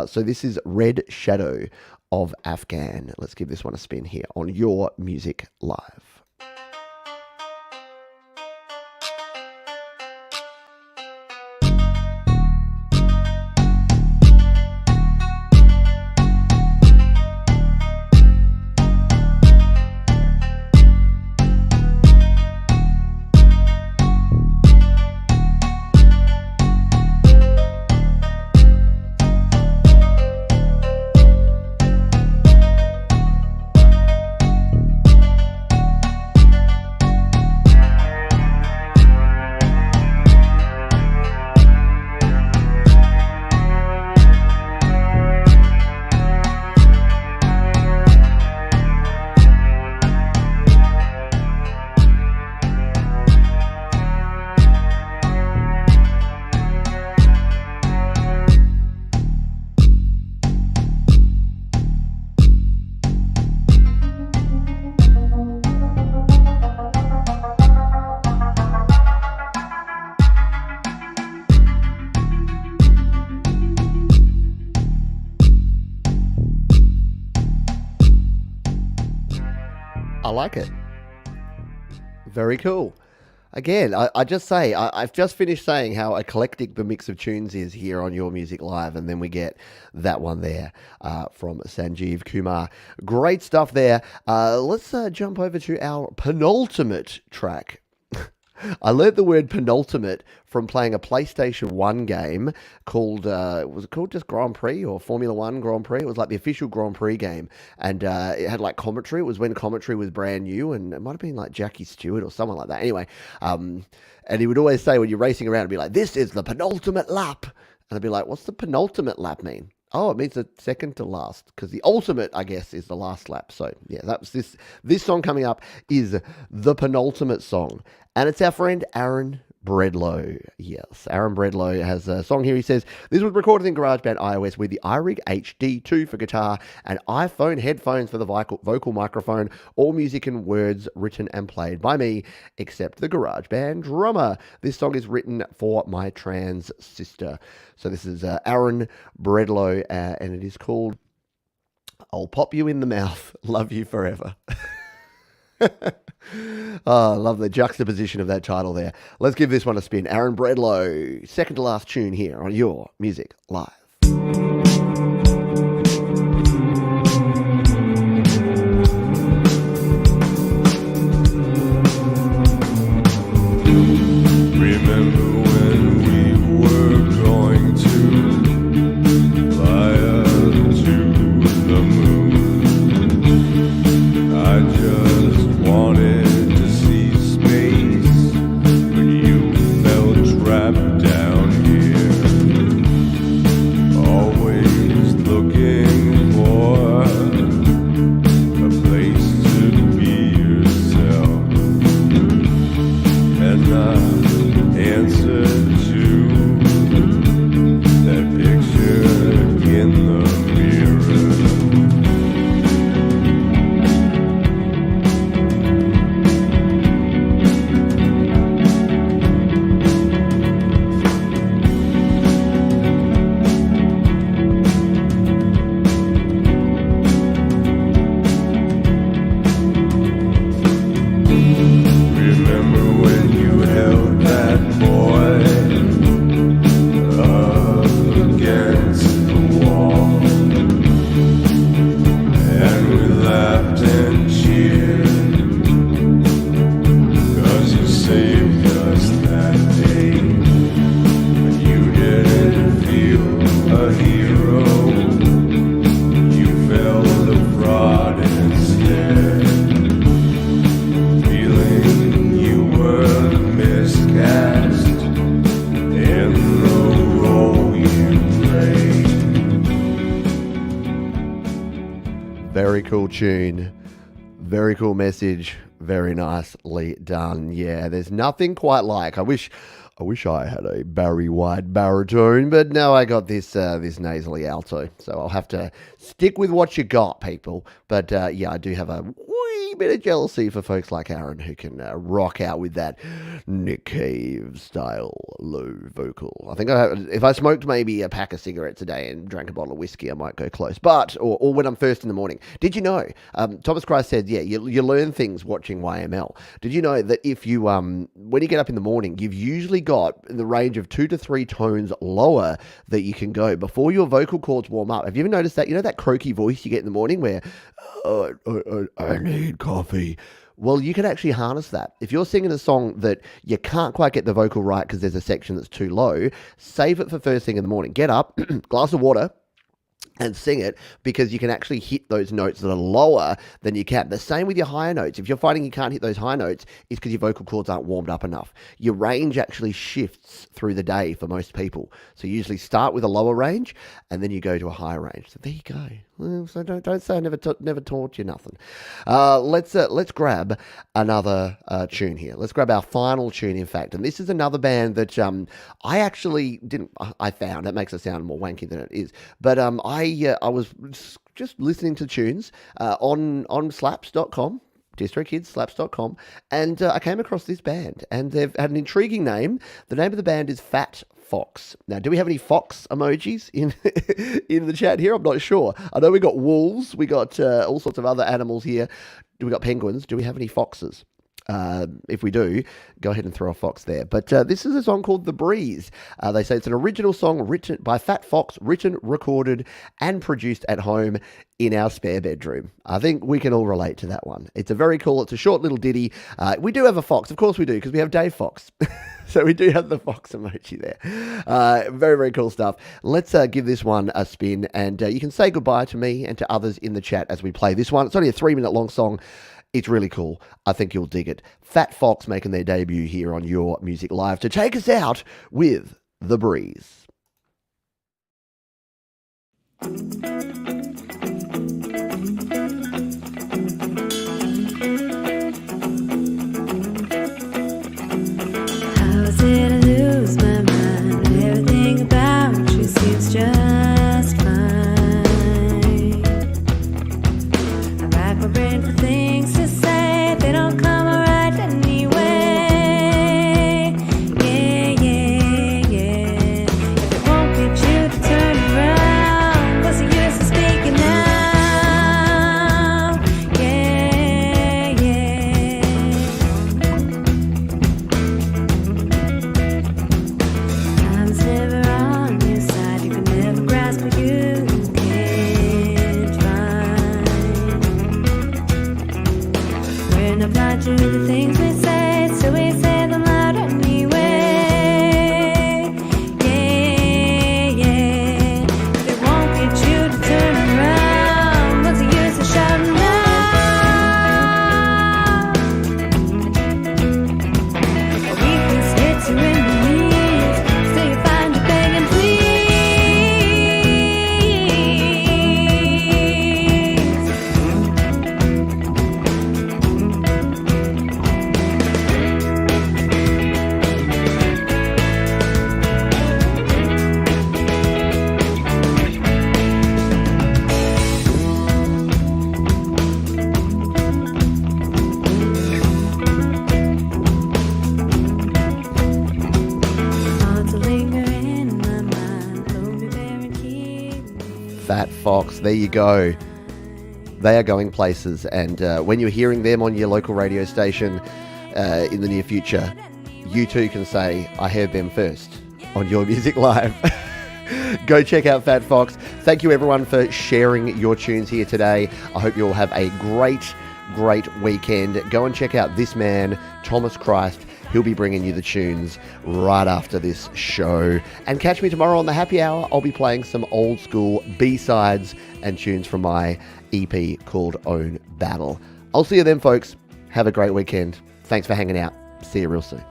So this is Red Shadow of Afghan. Let's give this one a spin here on Your Music Live. I like it. Very cool. Again, I just say, I've just finished saying how eclectic the mix of tunes is here on Your Music Live, and then we get that one there from Sanjeev Kumar. Great stuff there. Let's jump over to our penultimate track. I learned the word penultimate from playing a PlayStation 1 game called, was it called just Grand Prix or Formula 1 Grand Prix? It was like the official Grand Prix game. And it had like commentary. It was when commentary was brand new, and it might have been like Jackie Stewart or someone like that. Anyway, and he would always say when you're racing around, it'd be like, this is the penultimate lap. And I'd be like, what's the penultimate lap mean? Oh, it means the second to last, because the ultimate, I guess, is the last lap. So, yeah, that was this. This song coming up is the penultimate song, and it's our friend Aaron Bredlow. Yes, Aaron Bredlow has a song here. He says, this was recorded in GarageBand iOS with the iRig HD2 for guitar and iPhone headphones for the vocal microphone. All music and words written and played by me, except the GarageBand drummer. This song is written for my trans sister. So this is Aaron Bredlow, and it is called I'll Pop You in the Mouth, Love You Forever. Oh, I love the juxtaposition of that title there. Let's give this one a spin. Aaron Bredlow, second to last tune here on Your Music Live. Remember when we were going to fly up to the moon? I just wanted to see space when you felt trapped down here. Always looking for a place to be yourself. And I answered to that picture in the mirror. Remember when you held that boy up against the wall, and we laughed and cheered, 'cause you saved us that day, and you didn't feel a hero, you felt a fraud instead. Feeling you were miscast in the role you played. Very cool tune. Very cool message. Very nicely done. Yeah, there's nothing quite like. I wish I had a Barry White baritone, but no, I got this nasally alto. So I'll have to stick with what you got, people. But yeah, I do have a wee bit of jealousy for folks like Aaron who can rock out with that Nick Cave style low vocal. I think if I smoked maybe a pack of cigarettes a day and drank a bottle of whiskey, I might go close. But or when I'm first in the morning. Did you know? Thomas Christ said, yeah, you learn things watching YML. Did you know that if you when you get up in the morning, you've usually got in the range of 2 to 3 tones lower that you can go before your vocal cords warm up? Have you ever noticed that? You know that croaky voice you get in the morning where I need coffee. Well, you can actually harness that. If you're singing a song that you can't quite get the vocal right because there's a section that's too low, save it for first thing in the morning. Get up, glass of water, and sing it, because you can actually hit those notes that are lower than you can. The same with your higher notes. If you're finding you can't hit those high notes, it's because your vocal cords aren't warmed up enough. Your range actually shifts through the day for most people. So you usually start with a lower range and then you go to a higher range. So there you go. Well, so don't say I never taught you nothing. Let's grab another tune here. Let's grab our final tune, in fact. And this is another band that I actually didn't. I found it makes it sound more wanky than it is. But I was just listening to tunes on slaps.com. DistroKidsSlaps.com, and I came across this band, and they've had an intriguing name. The name of the band is Fat Fox. Now, do we have any fox emojis in the chat here? I'm not sure. I know we got wolves, we got all sorts of other animals here. We got penguins. Do we have any foxes? If we do, go ahead and throw a fox there. But this is a song called The Breeze. They say it's an original song written by Fat Fox, written, recorded, and produced at home in our spare bedroom. I think we can all relate to that one. It's a short little ditty. We do have a fox, of course we do, because we have Dave Fox. So we do have the fox emoji there. Very, very cool stuff. Let's give this one a spin, and you can say goodbye to me and to others in the chat as we play this one. It's only a 3-minute long song. It's really cool. I think you'll dig it. Fat Fox making their debut here on Your Music Live to take us out with The Breeze. How is it I lose my mind? Everything about you seems just fine. I rack my brain for things to say, they don't come right anyway. Yeah, yeah, yeah. If it won't get you to turn around, what's the use of speaking now? Yeah, yeah. Time's never on your side, you can never grasp what you can't find. We're not blind to the things we say, so we say them loud anyway. Yeah, yeah. If it won't get you to turn around, what's the use of shouting now? A weakness hits you in the knees, still you find you begging please. Thoughts will linger in my mind, hold me there and keep me. Fat Fox, there you go. They are going places, and when you're hearing them on your local radio station in the near future, you too can say, I heard them first on Your Music Live. Go check out Fat Fox. Thank you everyone for sharing your tunes here today. I hope you all have a great weekend. Go and check out this man, Thomas Christ. He'll be bringing you the tunes right after this show. And catch me tomorrow on the Happy Hour. I'll be playing some old school B-sides and tunes from my EP called Own Battle. I'll see you then, folks. Have a great weekend. Thanks for hanging out. See you real soon.